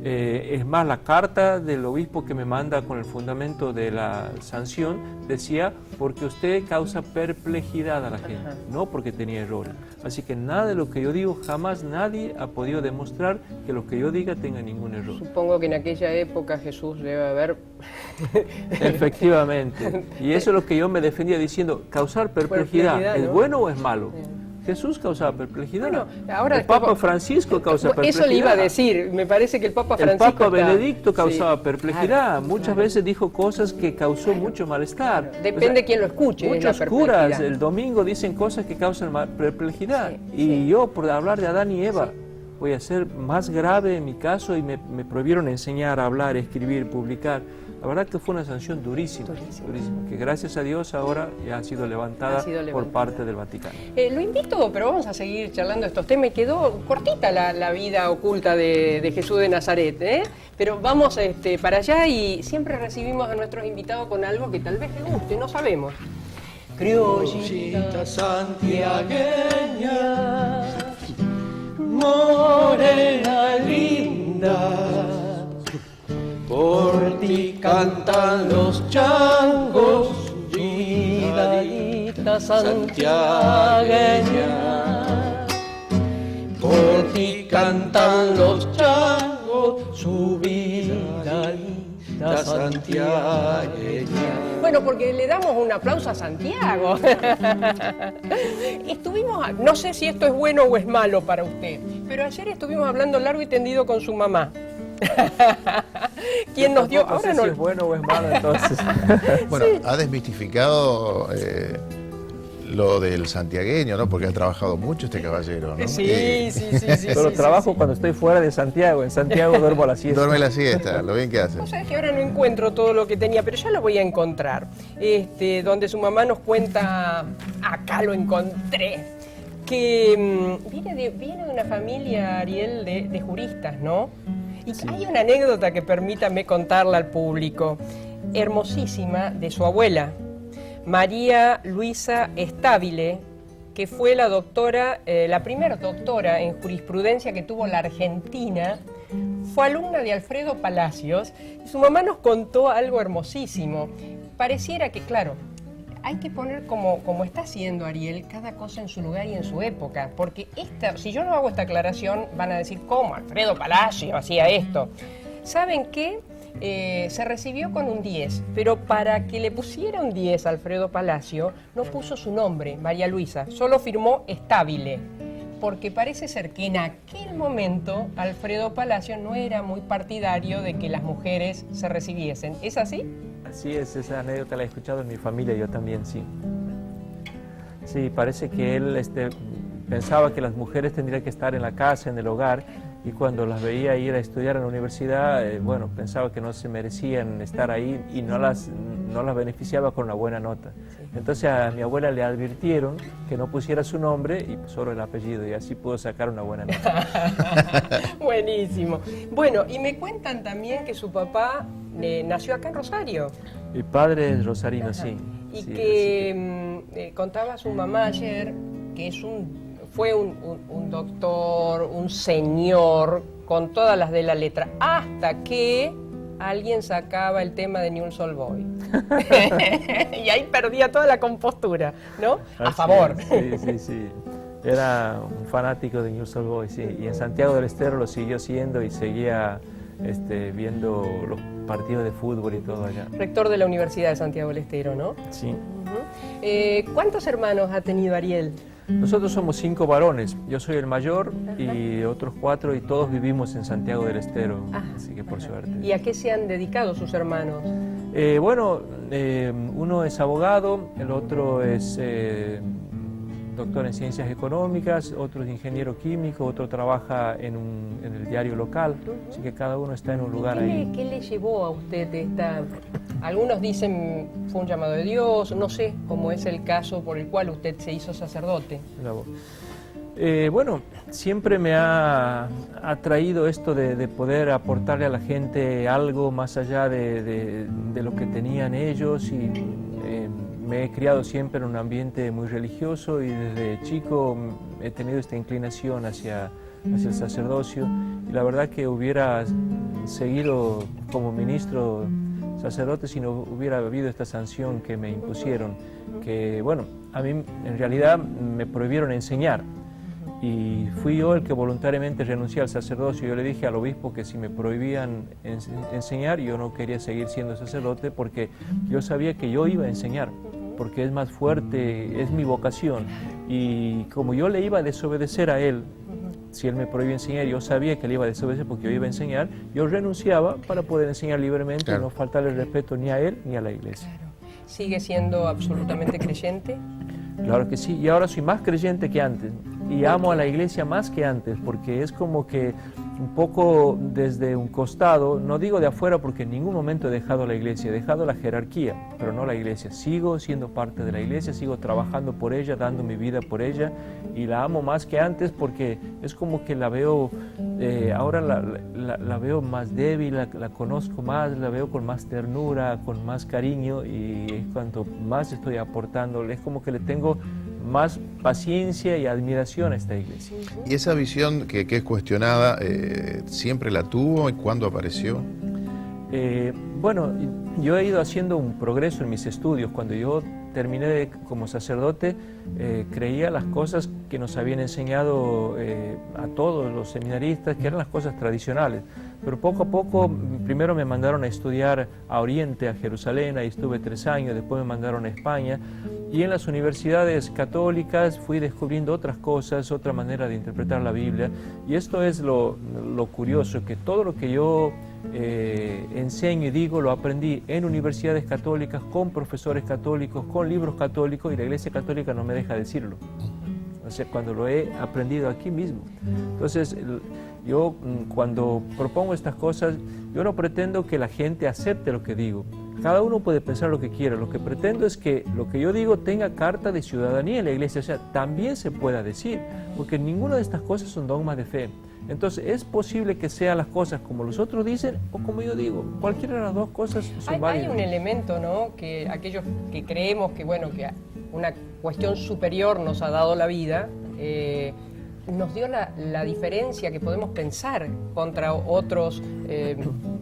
C: Es más, la carta del obispo que me manda con el fundamento de la sanción decía, porque usted causa perplejidad a la gente, no porque tenía errores. Así que nada de lo que yo digo, jamás nadie ha podido demostrar que lo que yo diga tenga ningún error.
B: Supongo que en aquella época Jesús debe haber...
C: Efectivamente. Y eso es lo que yo me defendía diciendo, causar perplejidad, ¿es
B: ¿no?
C: bueno o es malo? Jesús causaba perplejidad.
B: Bueno, ahora
C: el Papa Francisco causa perplejidad.
B: Eso le iba a decir, me parece que el Papa Francisco...
C: El Papa Benedicto causaba perplejidad,
B: claro,
C: muchas veces dijo cosas que causó mucho malestar.
B: Depende de quién lo escuche.
C: Muchos curas el domingo dicen cosas que causan perplejidad. Y yo, por hablar de Adán y Eva, voy a ser más grave en mi caso y me prohibieron enseñar, hablar, escribir, publicar. La verdad que fue una sanción durísima, que gracias a Dios ahora ya ha sido levantada por parte del Vaticano.
B: Lo invito, pero vamos a seguir charlando de estos temas. Quedó cortita la vida oculta de Jesús de Nazaret, pero vamos para allá y siempre recibimos a nuestros invitados con algo que tal vez les guste, no sabemos.
D: Criollita santiagueña, morena linda, por ti cantan los changos, vidalita santiagueña. Por ti cantan los changos, su vidalita santiagueña.
B: Bueno, porque le damos un aplauso a Santiago. No sé si esto es bueno o es malo para usted, pero ayer estuvimos hablando largo y tendido con su mamá. ¿Quién nos dio?
C: No sé si es bueno o es malo, entonces.
G: Bueno, sí. Ha desmistificado lo del santiagueño, ¿no? Porque ha trabajado mucho este caballero, ¿no?
B: Sí.
C: Pero trabajo cuando estoy fuera de Santiago. En Santiago duermo la siesta.
G: Duerme la siesta, lo bien que hace.
B: O sea, que ahora no encuentro todo lo que tenía, pero ya lo voy a encontrar. Donde su mamá nos cuenta, acá lo encontré, que viene de una familia, Ariel, de juristas, ¿no? Y hay una anécdota que permítame contarla al público, hermosísima, de su abuela, María Luisa Stabile, que fue la primera doctora en jurisprudencia que tuvo la Argentina. Fue alumna de Alfredo Palacios y su mamá nos contó algo hermosísimo. Pareciera que, claro, hay que poner como está haciendo Ariel cada cosa en su lugar y en su época, porque si yo no hago esta aclaración van a decir, ¿cómo? Alfredo Palacio hacía esto. ¿Saben qué? Se recibió con un 10, pero para que le pusiera un 10 a Alfredo Palacio no puso su nombre, María Luisa, solo firmó Stabile, porque parece ser que en aquel momento Alfredo Palacio no era muy partidario de que las mujeres se recibiesen. ¿Es así?
C: Así es, esa anécdota la he escuchado en mi familia, yo también, sí. Sí, parece que él pensaba que las mujeres tendrían que estar en la casa, en el hogar, y cuando las veía ir a estudiar en la universidad, pensaba que no se merecían estar ahí y no las beneficiaba con una buena nota. Entonces a mi abuela le advirtieron que no pusiera su nombre y solo el apellido, y así pudo sacar una buena nota.
B: Buenísimo. Bueno, y me cuentan también que su papá nació acá en Rosario.
C: Mi padre es rosarino, sí.
B: Y
C: sí,
B: que contaba su mamá ayer que fue un doctor, un señor, con todas las de la letra, hasta que alguien sacaba el tema de Newell's Old Boy. Y ahí perdía toda la compostura, ¿no? A favor.
C: Sí. Era un fanático de Newell's Old Boy, sí. Y en Santiago del Estero lo siguió siendo y seguía viendo los partidos de fútbol y todo allá.
B: Rector de la Universidad de Santiago del Estero, ¿no?
C: Sí.
B: ¿Cuántos hermanos ha tenido Ariel?
C: Nosotros somos 5 varones, yo soy el mayor y otros 4 y todos vivimos en Santiago del Estero, así que por suerte.
B: ¿Y a qué se han dedicado sus hermanos?
C: Uno es abogado, el otro es doctor en ciencias económicas, otro es ingeniero químico, otro trabaja en el diario local, así que cada uno está en un lugar ahí.
B: ¿Qué le llevó a usted Algunos dicen fue un llamado de Dios, no sé cómo es el caso por el cual usted se hizo sacerdote.
C: Siempre me ha atraído esto de poder aportarle a la gente algo más allá de lo que tenían ellos, y me he criado siempre en un ambiente muy religioso y desde chico he tenido esta inclinación hacia el sacerdocio, y la verdad que hubiera seguido como ministro sacerdote si no hubiera habido esta sanción que me impusieron, que bueno, a mí en realidad me prohibieron enseñar, y fui yo el que voluntariamente renuncié al sacerdocio. Yo le dije al obispo que si me prohibían enseñar, yo no quería seguir siendo sacerdote, porque yo sabía que yo iba a enseñar, porque es más fuerte, es mi vocación, y como yo le iba a desobedecer a él, si él me prohibía enseñar, yo sabía que le iba a desobedecer porque yo iba a enseñar, yo renunciaba para poder enseñar libremente, claro, y no faltarle respeto ni a él ni a la iglesia.
B: Claro. ¿Sigue siendo absolutamente creyente?
C: Claro que sí, y ahora soy más creyente que antes, y amo a la iglesia más que antes, porque es como que un poco desde un costado, no digo de afuera porque en ningún momento he dejado la iglesia, he dejado la jerarquía, pero no la iglesia. Sigo siendo parte de la iglesia, sigo trabajando por ella, dando mi vida por ella, y la amo más que antes porque es como que la veo, ahora la veo más débil, la conozco más, la veo con más ternura, con más cariño, y cuanto más estoy aportando, es como que le tengo más paciencia y admiración a esta iglesia.
G: ¿Y esa visión que es cuestionada, siempre la tuvo y cuándo apareció?
C: Bueno, yo he ido haciendo un progreso en mis estudios. Cuando yo terminé como sacerdote, creía las cosas que nos habían enseñado a todos los seminaristas, que eran las cosas tradicionales. Pero poco a poco, primero me mandaron a estudiar a Oriente, a Jerusalén, ahí estuve 3 años, después me mandaron a España, y en las universidades católicas fui descubriendo otras cosas, otra manera de interpretar la Biblia, y esto es lo curioso, que todo lo que yo enseño y digo lo aprendí en universidades católicas, con profesores católicos, con libros católicos, y la Iglesia Católica no me deja decirlo. O sea, cuando lo he aprendido aquí mismo. Entonces, yo cuando propongo estas cosas, yo no pretendo que la gente acepte lo que digo. Cada uno puede pensar lo que quiera. Lo que pretendo es que lo que yo digo tenga carta de ciudadanía en la iglesia. O sea, también se pueda decir, porque ninguna de estas cosas son dogmas de fe. Entonces, es posible que sean las cosas como los otros dicen o como yo digo. Cualquiera de las dos cosas son válidas.
B: Hay un elemento, ¿no?, que aquellos que creemos que, bueno, que una cuestión superior nos ha dado la vida, nos dio la diferencia que podemos pensar contra otros,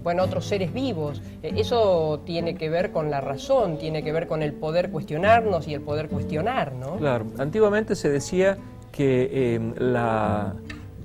B: otros seres vivos. Eso tiene que ver con la razón, tiene que ver con el poder cuestionarnos y el poder cuestionar, ¿no?
C: Claro, antiguamente se decía que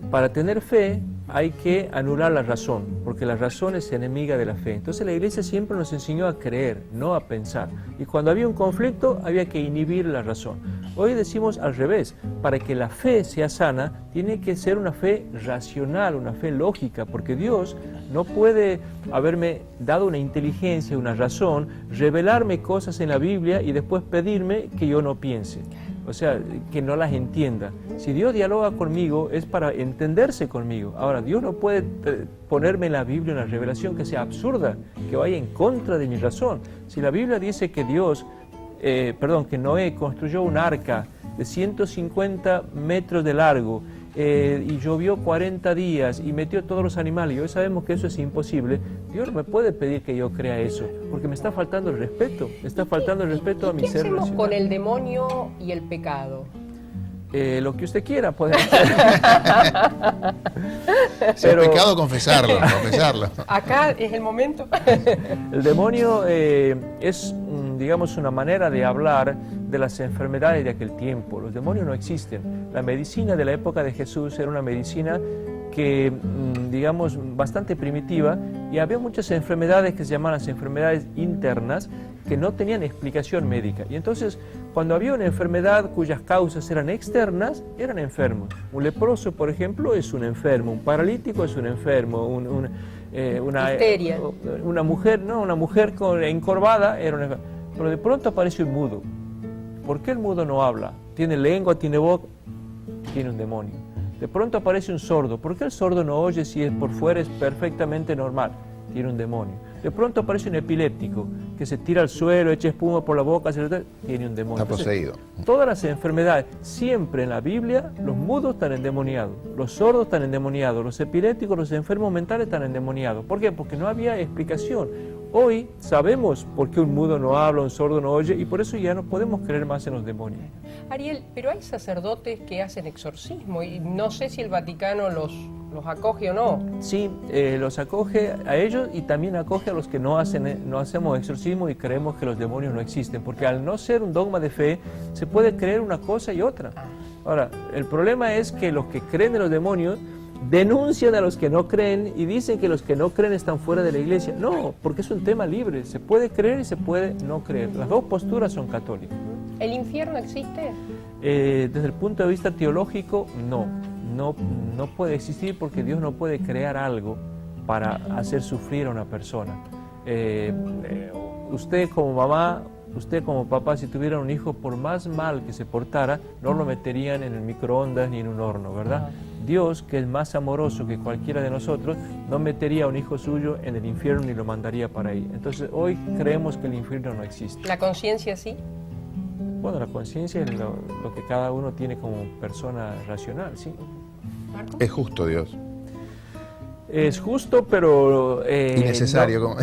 C: para tener fe hay que anular la razón, porque la razón es enemiga de la fe. Entonces la Iglesia siempre nos enseñó a creer, no a pensar. Y cuando había un conflicto, había que inhibir la razón. Hoy decimos al revés, para que la fe sea sana, tiene que ser una fe racional, una fe lógica, porque Dios no puede haberme dado una inteligencia, una razón, revelarme cosas en la Biblia y después pedirme que yo no piense. O sea, que no las entienda. Si Dios dialoga conmigo es para entenderse conmigo. Ahora, Dios no puede ponerme en la Biblia una revelación que sea absurda, que vaya en contra de mi razón. Si la Biblia dice que que Noé construyó un arca de 150 metros de largo y llovió 40 días y metió todos los animales, y hoy sabemos que eso es imposible, Dios no me puede pedir que yo crea eso, porque me está faltando el respeto, me está faltando el respeto a mi ser racional.
B: ¿Qué hacemos con el demonio y el pecado?
C: Lo que usted quiera puede hacer.
G: Si es pecado, confesarlo.
B: Acá es el momento.
C: El demonio es, digamos, una manera de hablar de las enfermedades de aquel tiempo. Los demonios no existen. La medicina de la época de Jesús era una medicina que, digamos, bastante primitiva, y había muchas enfermedades que se llamaban las enfermedades internas que no tenían explicación médica. Y entonces, cuando había una enfermedad cuyas causas eran externas, eran enfermos. Un leproso, por ejemplo, es un enfermo. Un paralítico es un enfermo. Una mujer encorvada era una enferma. Pero de pronto aparece un mudo. ¿Por qué el mudo no habla? Tiene lengua, tiene boca, tiene un demonio. De pronto aparece un sordo. ¿Por qué el sordo no oye si por fuera es perfectamente normal? Tiene un demonio. De pronto aparece un epiléptico que se tira al suelo, echa espuma por la boca, tiene un demonio.
G: Está poseído.
C: Todas las enfermedades, siempre en la Biblia, los mudos están endemoniados, los sordos están endemoniados, los epilépticos, los enfermos mentales están endemoniados. ¿Por qué? Porque no había explicación. Hoy sabemos por qué un mudo no habla, un sordo no oye, y por eso ya no podemos creer más en los demonios.
B: Ariel, pero hay sacerdotes que hacen exorcismo y no sé si el Vaticano los acoge o no.
C: Sí, los acoge a ellos y también acoge a los que no hacemos exorcismo y creemos que los demonios no existen, porque al no ser un dogma de fe, se puede creer una cosa y otra. Ahora, el problema es que los que creen en los demonios denuncian a los que no creen y dicen que los que no creen están fuera de la iglesia. No, porque es un tema libre, se puede creer y se puede no creer. Las dos posturas son católicas.
B: ¿El infierno existe?
C: Desde el punto de vista teológico, no puede existir porque Dios no puede crear algo para hacer sufrir a una persona. Usted como mamá, usted como papá, si tuviera un hijo, por más mal que se portara, no lo meterían en el microondas ni en un horno, ¿verdad? Dios, que es más amoroso que cualquiera de nosotros, no metería a un hijo suyo en el infierno ni lo mandaría para ahí. Entonces hoy creemos que el infierno no existe.
B: ¿La conciencia sí?
C: Bueno, la conciencia es lo que cada uno tiene como persona racional, ¿sí?
B: ¿Marco?
G: Es justo Dios.
C: Es justo, pero...
G: Innecesario.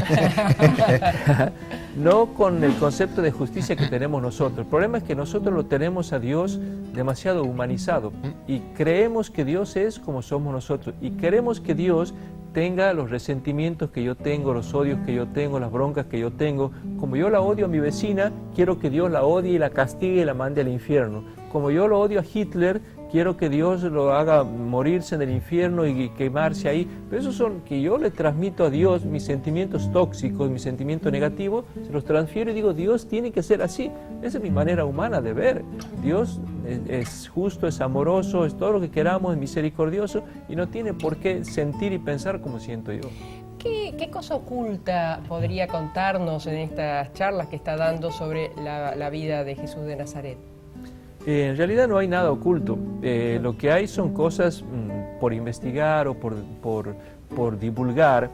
C: No con el concepto de justicia que tenemos nosotros. El problema es que nosotros lo tenemos a Dios demasiado humanizado y creemos que Dios es como somos nosotros y queremos que Dios tenga los resentimientos que yo tengo, los odios que yo tengo, las broncas que yo tengo. Como yo la odio a mi vecina, quiero que Dios la odie y la castigue y la mande al infierno. Como yo lo odio a Hitler, quiero que Dios lo haga morirse en el infierno y quemarse ahí. Pero esos son que yo le transmito a Dios mis sentimientos tóxicos, mis sentimientos negativos, se los transfiero y digo, Dios tiene que ser así. Esa es mi manera humana de ver. Dios es justo, es amoroso, es todo lo que queramos, es misericordioso y no tiene por qué sentir y pensar como siento yo.
B: ¿Qué cosa oculta podría contarnos en estas charlas que está dando sobre la vida de Jesús de Nazaret?
C: En realidad no hay nada oculto. Lo que hay son cosas por investigar o por divulgar.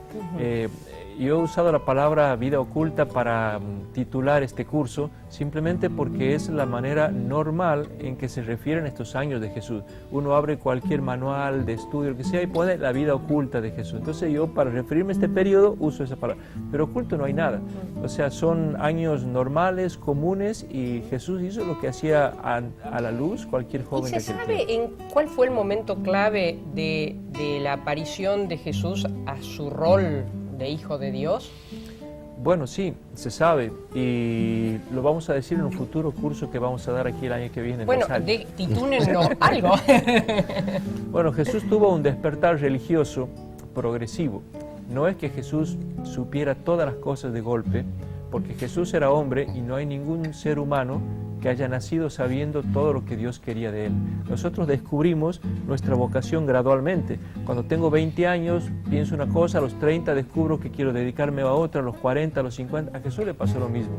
C: Yo he usado la palabra vida oculta para titular este curso simplemente porque es la manera normal en que se refieren estos años de Jesús. Uno abre cualquier manual de estudio, lo que sea, y pone la vida oculta de Jesús. Entonces yo para referirme a este periodo uso esa palabra. Pero oculto no hay nada. O sea, son años normales, comunes, y Jesús hizo lo que hacía a la luz cualquier joven.
B: ¿Y se sabe en cuál fue el momento clave de la aparición de Jesús a su rol de Hijo de Dios?
C: Bueno, sí, se sabe, y lo vamos a decir en un futuro curso que vamos a dar aquí el año que viene.
B: Bueno, titúlenlo algo.
C: Bueno, Jesús tuvo un despertar religioso progresivo. No es que Jesús supiera todas las cosas de golpe, porque Jesús era hombre y no hay ningún ser humano que haya nacido sabiendo todo lo que Dios quería de él. Nosotros descubrimos nuestra vocación gradualmente. Cuando tengo 20 años pienso una cosa, a los 30 descubro que quiero dedicarme a otra, a los 40, a los 50, a Jesús le pasó lo mismo.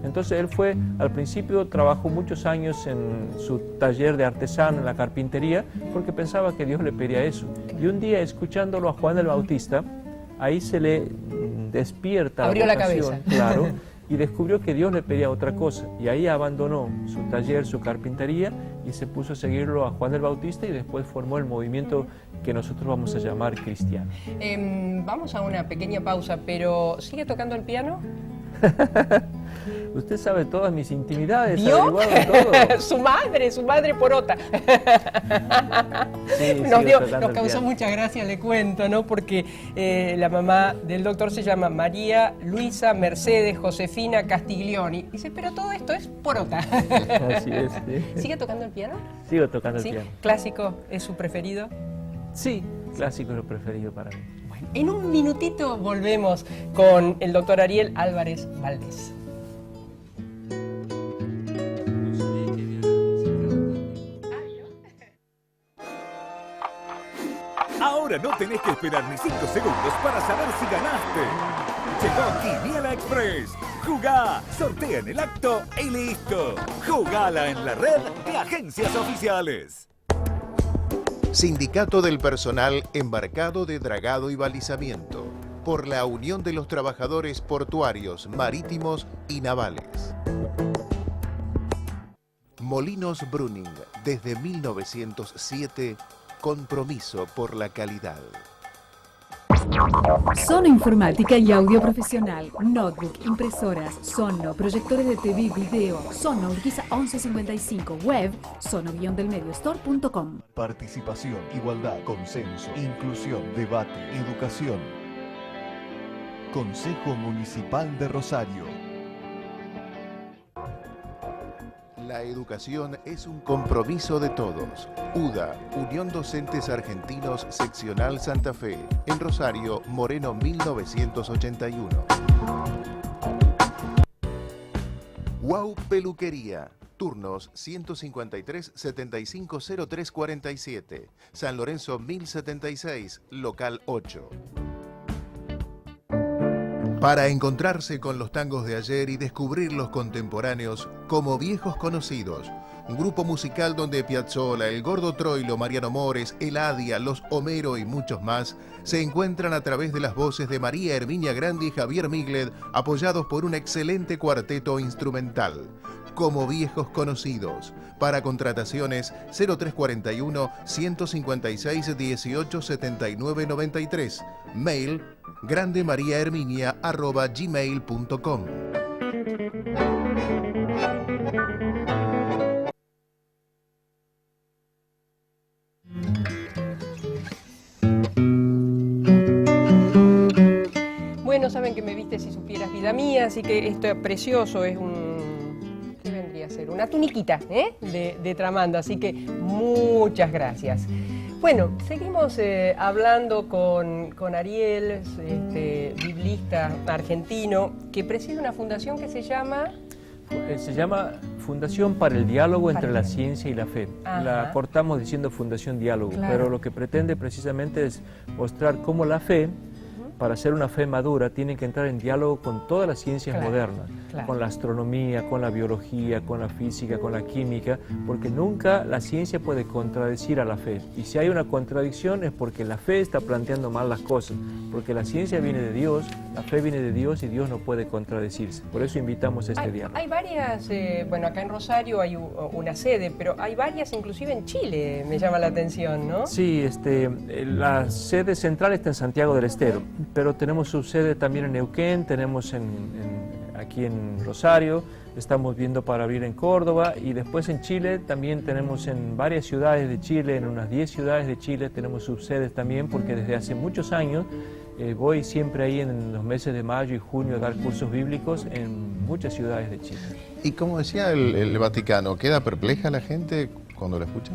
C: Entonces él fue, al principio trabajó muchos años en su taller de artesano, en la carpintería, porque pensaba que Dios le pedía eso. Y un día, escuchándolo a Juan el Bautista, ahí se le despierta
B: abrió
C: la
B: vocación,
C: la cabeza, claro, y descubrió que Dios le pedía otra cosa, y ahí abandonó su taller, su carpintería, y se puso a seguirlo a Juan el Bautista, y después formó el movimiento que nosotros vamos a llamar cristiano.
B: Vamos a una pequeña pausa, pero ¿sigue tocando el piano?
C: Usted sabe todas mis intimidades,
B: ¿Vio?
C: averiguado todo.
B: su madre porota.
C: Sí,
B: Nos causó mucha gracia, le cuento, ¿no? Porque la mamá del doctor se llama María Luisa Mercedes Josefina Castiglioni. Dice, pero todo esto es porota.
C: Así es. Sí.
B: ¿Sigue tocando el piano?
C: Sigo tocando
B: ¿Sí?
C: el piano.
B: ¿Clásico es su preferido?
C: Sí, clásico es lo preferido para mí.
B: Bueno, en un minutito volvemos con el doctor Ariel Álvarez Valdés.
H: Ahora no tenés que esperar ni 5 segundos para saber si ganaste. Llegó Quiniela Express. Jugá, sortea en el acto y listo. Jugala en la red de agencias oficiales.
A: Sindicato del Personal Embarcado de Dragado y Balizamiento. por la Unión de los Trabajadores Portuarios, Marítimos y Navales. Molinos Bruning, desde 1907, compromiso por la calidad.
I: Sono Informática y Audio Profesional, notebook, impresoras, sono, proyectores de TV y video, sono Urquiza 1155, web, sono-delmediostore.com.
J: Participación, igualdad, consenso, inclusión, debate, educación. Consejo Municipal de Rosario.
A: La educación es un compromiso de todos. UDA, Unión Docentes Argentinos, Seccional Santa Fe, en Rosario, Moreno 1981. Wow Peluquería. Turnos 153 75 03 47. San Lorenzo 1076, local 8. Para encontrarse con los tangos de ayer y descubrir los contemporáneos como viejos conocidos. Un grupo musical donde Piazzolla, el Gordo Troilo, Mariano Mores, Eladia, Los Homero y muchos más se encuentran a través de las voces de María Herminia Grandi y Javier Migled, apoyados por un excelente cuarteto instrumental. Como viejos conocidos. Para contrataciones 0341 156 18 79 93. Mail grandemariaherminia@gmail.com.
B: Bueno, saben que me viste si supieras, vida mía, así que esto es precioso, es ser una tuniquita de tramanda, así que muchas gracias. Bueno, seguimos hablando con Ariel, biblista argentino, que preside una fundación que se llama...
C: Se llama Fundación para el Diálogo entre la Ciencia y la Fe.
B: Ajá.
C: La cortamos diciendo Fundación Diálogo,
B: claro,
C: pero lo que pretende precisamente es mostrar cómo la fe, para ser una fe madura, tiene que entrar en diálogo con todas las ciencias modernas, con la astronomía, con la biología, con la física, con la química, porque nunca la ciencia puede contradecir a la fe. Y si hay una contradicción es porque la fe está planteando mal las cosas, porque la ciencia viene de Dios, la fe viene de Dios y Dios no puede contradecirse. Por eso invitamos a este diálogo.
B: Hay varias, bueno, acá en Rosario hay una sede, pero hay varias inclusive en Chile, me llama la atención, ¿no?
C: Sí, la sede central está en Santiago del Estero, pero tenemos subsede también en Neuquén, tenemos aquí en Rosario, estamos viendo para abrir en Córdoba y después en Chile también tenemos en varias ciudades de Chile, en unas 10 ciudades de Chile tenemos subsedes también, porque desde hace muchos años voy siempre ahí en los meses de mayo y junio a dar cursos bíblicos en muchas ciudades de Chile.
G: Y como decía el Vaticano, ¿queda perpleja la gente cuando lo escucha?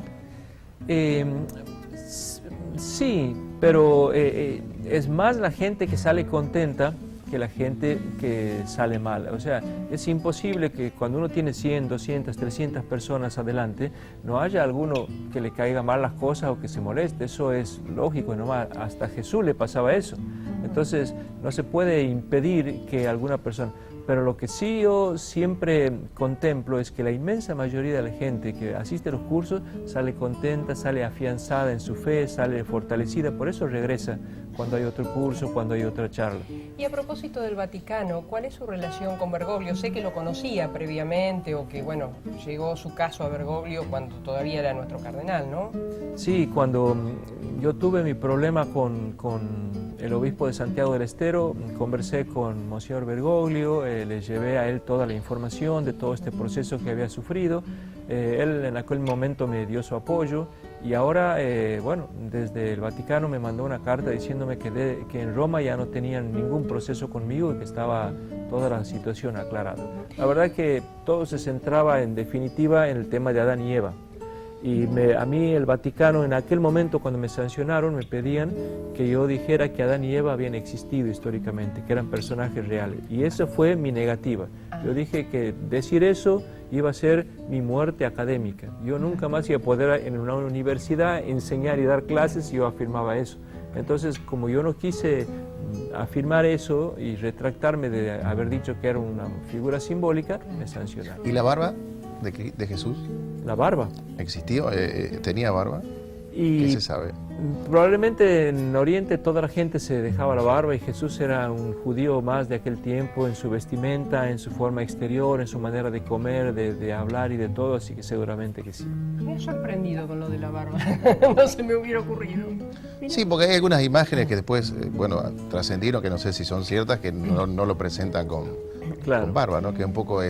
C: Sí, pero es más la gente que sale contenta que la gente que sale mal. O sea, es imposible que cuando uno tiene 100, 200, 300 personas adelante, no haya alguno que le caiga mal las cosas o que se moleste. Eso es lógico, nomás hasta a Jesús le pasaba eso. Entonces, no se puede impedir que alguna persona... Pero lo que sí yo siempre contemplo es que la inmensa mayoría de la gente que asiste a los cursos sale contenta, sale afianzada en su fe, sale fortalecida, por eso regresa cuando hay otro curso, cuando hay otra charla.
B: Y a propósito del Vaticano, ¿cuál es su relación con Bergoglio? Sé que lo conocía previamente o que, bueno, llegó su caso a Bergoglio cuando todavía era nuestro cardenal, ¿no?
C: Sí, cuando yo tuve mi problema con el obispo de Santiago del Estero, conversé con Monseñor Bergoglio, le llevé a él toda la información de todo este proceso que había sufrido. Él en aquel momento me dio su apoyo y ahora, bueno, desde el Vaticano me mandó una carta diciéndome que en Roma ya no tenían ningún proceso conmigo y que estaba toda la situación aclarada. La verdad que todo se centraba en definitiva en el tema de Adán y Eva. Y a mí el Vaticano en aquel momento cuando me sancionaron me pedían que yo dijera que Adán y Eva habían existido históricamente, que eran personajes reales. Y esa fue mi negativa. Yo dije que decir eso iba a ser mi muerte académica. Yo nunca más iba a poder en una universidad enseñar y dar clases si yo afirmaba eso. Entonces, como yo no quise afirmar eso y retractarme de haber dicho que era una figura simbólica, me sancionaron.
G: ¿Y la barba de Jesús?
C: La barba.
G: ¿Existió? ¿Tenía barba?
C: Y
G: ¿Qué se sabe?
C: Probablemente en Oriente toda la gente se dejaba la barba y Jesús era un judío más de aquel tiempo en su vestimenta, en su forma exterior, en su manera de comer, de hablar y de todo, así que seguramente que sí.
B: Me he sorprendido con lo de la barba, no se me hubiera ocurrido.
G: Sí, porque hay algunas imágenes que después, bueno, trascendieron, que no sé si son ciertas, que no lo presentan con barba, ¿no? Que un poco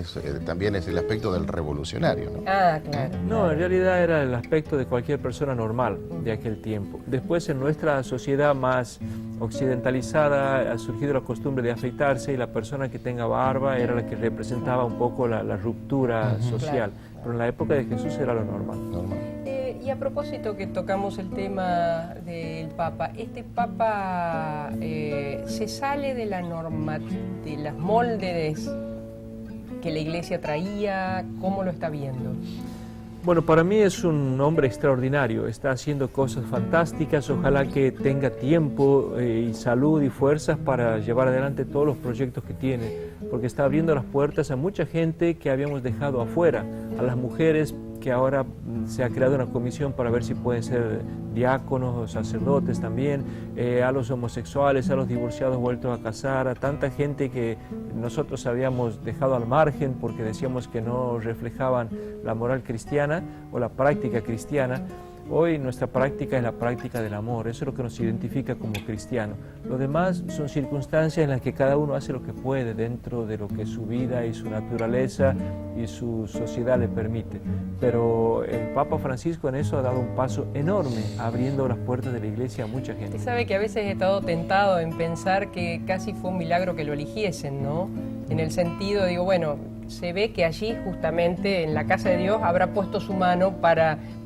G: también es el aspecto del revolucionario, ¿no?
B: Ah, claro.
C: No, en realidad era el aspecto de cualquier persona normal de aquel tiempo. Después en nuestra sociedad más occidentalizada ha surgido la costumbre de afeitarse y la persona que tenga barba era la que representaba un poco la ruptura social. Claro. Pero en la época de Jesús era lo normal.
B: Y a propósito que tocamos el tema del Papa, ¿este Papa se sale de la norma, de las moldes que la Iglesia traía? ¿Cómo lo está viendo?
C: Bueno, para mí es un hombre extraordinario, está haciendo cosas fantásticas, ojalá que tenga tiempo y salud y fuerzas para llevar adelante todos los proyectos que tiene, porque está abriendo las puertas a mucha gente que habíamos dejado afuera, a las mujeres que ahora se ha creado una comisión para ver si pueden ser diáconos o sacerdotes también, a los homosexuales, a los divorciados vueltos a casar, a tanta gente que nosotros habíamos dejado al margen porque decíamos que no reflejaban la moral cristiana o la práctica cristiana. Hoy nuestra práctica es la práctica del amor, eso es lo que nos identifica como cristianos. Lo demás son circunstancias en las que cada uno hace lo que puede dentro de lo que su vida y su naturaleza y su sociedad le permite. Pero el Papa Francisco en eso ha dado un paso enorme, abriendo las puertas de la Iglesia a mucha gente.
B: Usted sabe que a veces he estado tentado en pensar que casi fue un milagro que lo eligiesen, ¿no? En el sentido, digo, bueno, se ve que allí justamente en la casa de Dios habrá puesto su mano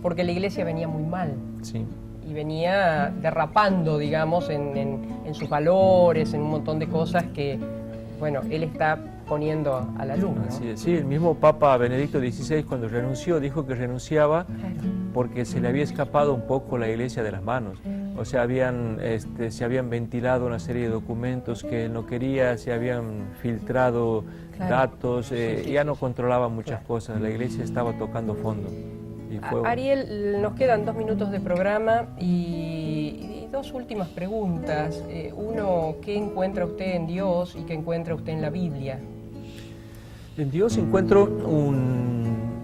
B: porque la Iglesia venía muy mal.
C: Sí.
B: Y venía derrapando, digamos, en sus valores, en un montón de cosas que, bueno, él está poniendo a la luz, ¿no?
C: Así es, sí, el mismo Papa Benedicto XVI cuando renunció dijo que renunciaba porque se le había escapado un poco la Iglesia de las manos. O sea, se habían ventilado una serie de documentos que él no quería, se habían filtrado datos, ya no controlaba muchas cosas, la Iglesia estaba tocando fondo. Y
B: Ariel, nos quedan 2 minutos de programa y 2 últimas preguntas. Uno, ¿qué encuentra usted en Dios y qué encuentra usted en la Biblia?
C: En Dios encuentro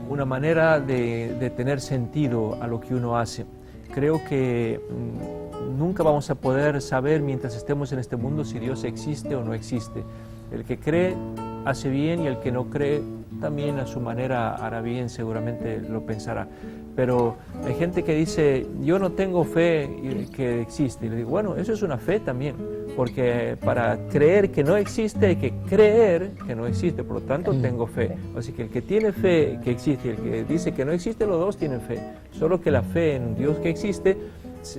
C: una manera de tener sentido a lo que uno hace. Creo que nunca vamos a poder saber mientras estemos en este mundo si Dios existe o no existe. El que cree hace bien y el que no cree también a su manera hará bien, seguramente lo pensará. Pero hay gente que dice, yo no tengo fe que existe. Y le digo, bueno, eso es una fe también, porque para creer que no existe hay que creer que no existe, por lo tanto tengo fe. Así que el que tiene fe que existe y el que dice que no existe, los dos tienen fe. Solo que la fe en un Dios que existe,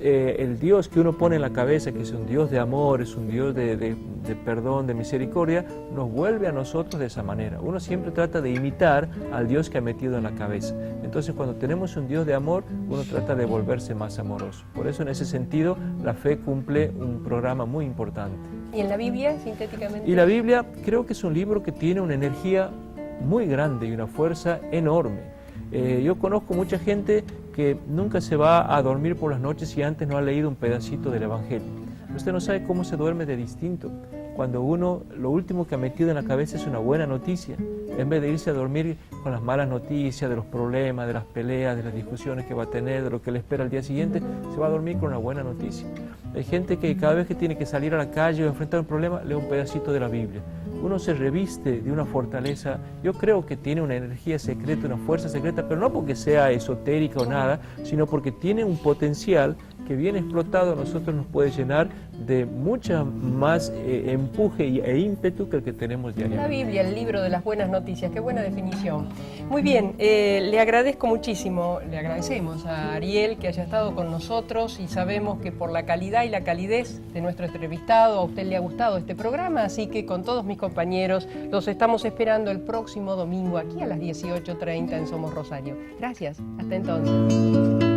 C: el Dios que uno pone en la cabeza, que es un Dios de amor, es un Dios de perdón, de misericordia, nos vuelve a nosotros de esa manera. Uno siempre trata de imitar al Dios que ha metido en la cabeza. Entonces, cuando tenemos un Dios de amor, uno trata de volverse más amoroso. Por eso, en ese sentido, la fe cumple un programa muy importante.
B: ¿Y en la Biblia, sintéticamente?
C: Y la Biblia creo que es un libro que tiene una energía muy grande y una fuerza enorme. Yo conozco mucha gente que nunca se va a dormir por las noches si antes no ha leído un pedacito del Evangelio. Usted no sabe cómo se duerme de distinto. Cuando uno, lo último que ha metido en la cabeza es una buena noticia, en vez de irse a dormir con las malas noticias, de los problemas, de las peleas, de las discusiones que va a tener, de lo que le espera al día siguiente, se va a dormir con una buena noticia. Hay gente que cada vez que tiene que salir a la calle o enfrentar un problema, lee un pedacito de la Biblia. Uno se reviste de una fortaleza, yo creo que tiene una energía secreta, una fuerza secreta, pero no porque sea esotérica o nada, sino porque tiene un potencial que bien explotado a nosotros nos puede llenar de mucha más empuje e ímpetu que el que tenemos diariamente.
B: La Biblia, el libro de las buenas noticias, qué buena definición. Muy bien, le agradezco muchísimo, le agradecemos a Ariel que haya estado con nosotros y sabemos que por la calidad y la calidez de nuestro entrevistado a usted le ha gustado este programa, así que con todos mis compañeros los estamos esperando el próximo domingo aquí a las 18:30 en Somos Rosario. Gracias, hasta entonces.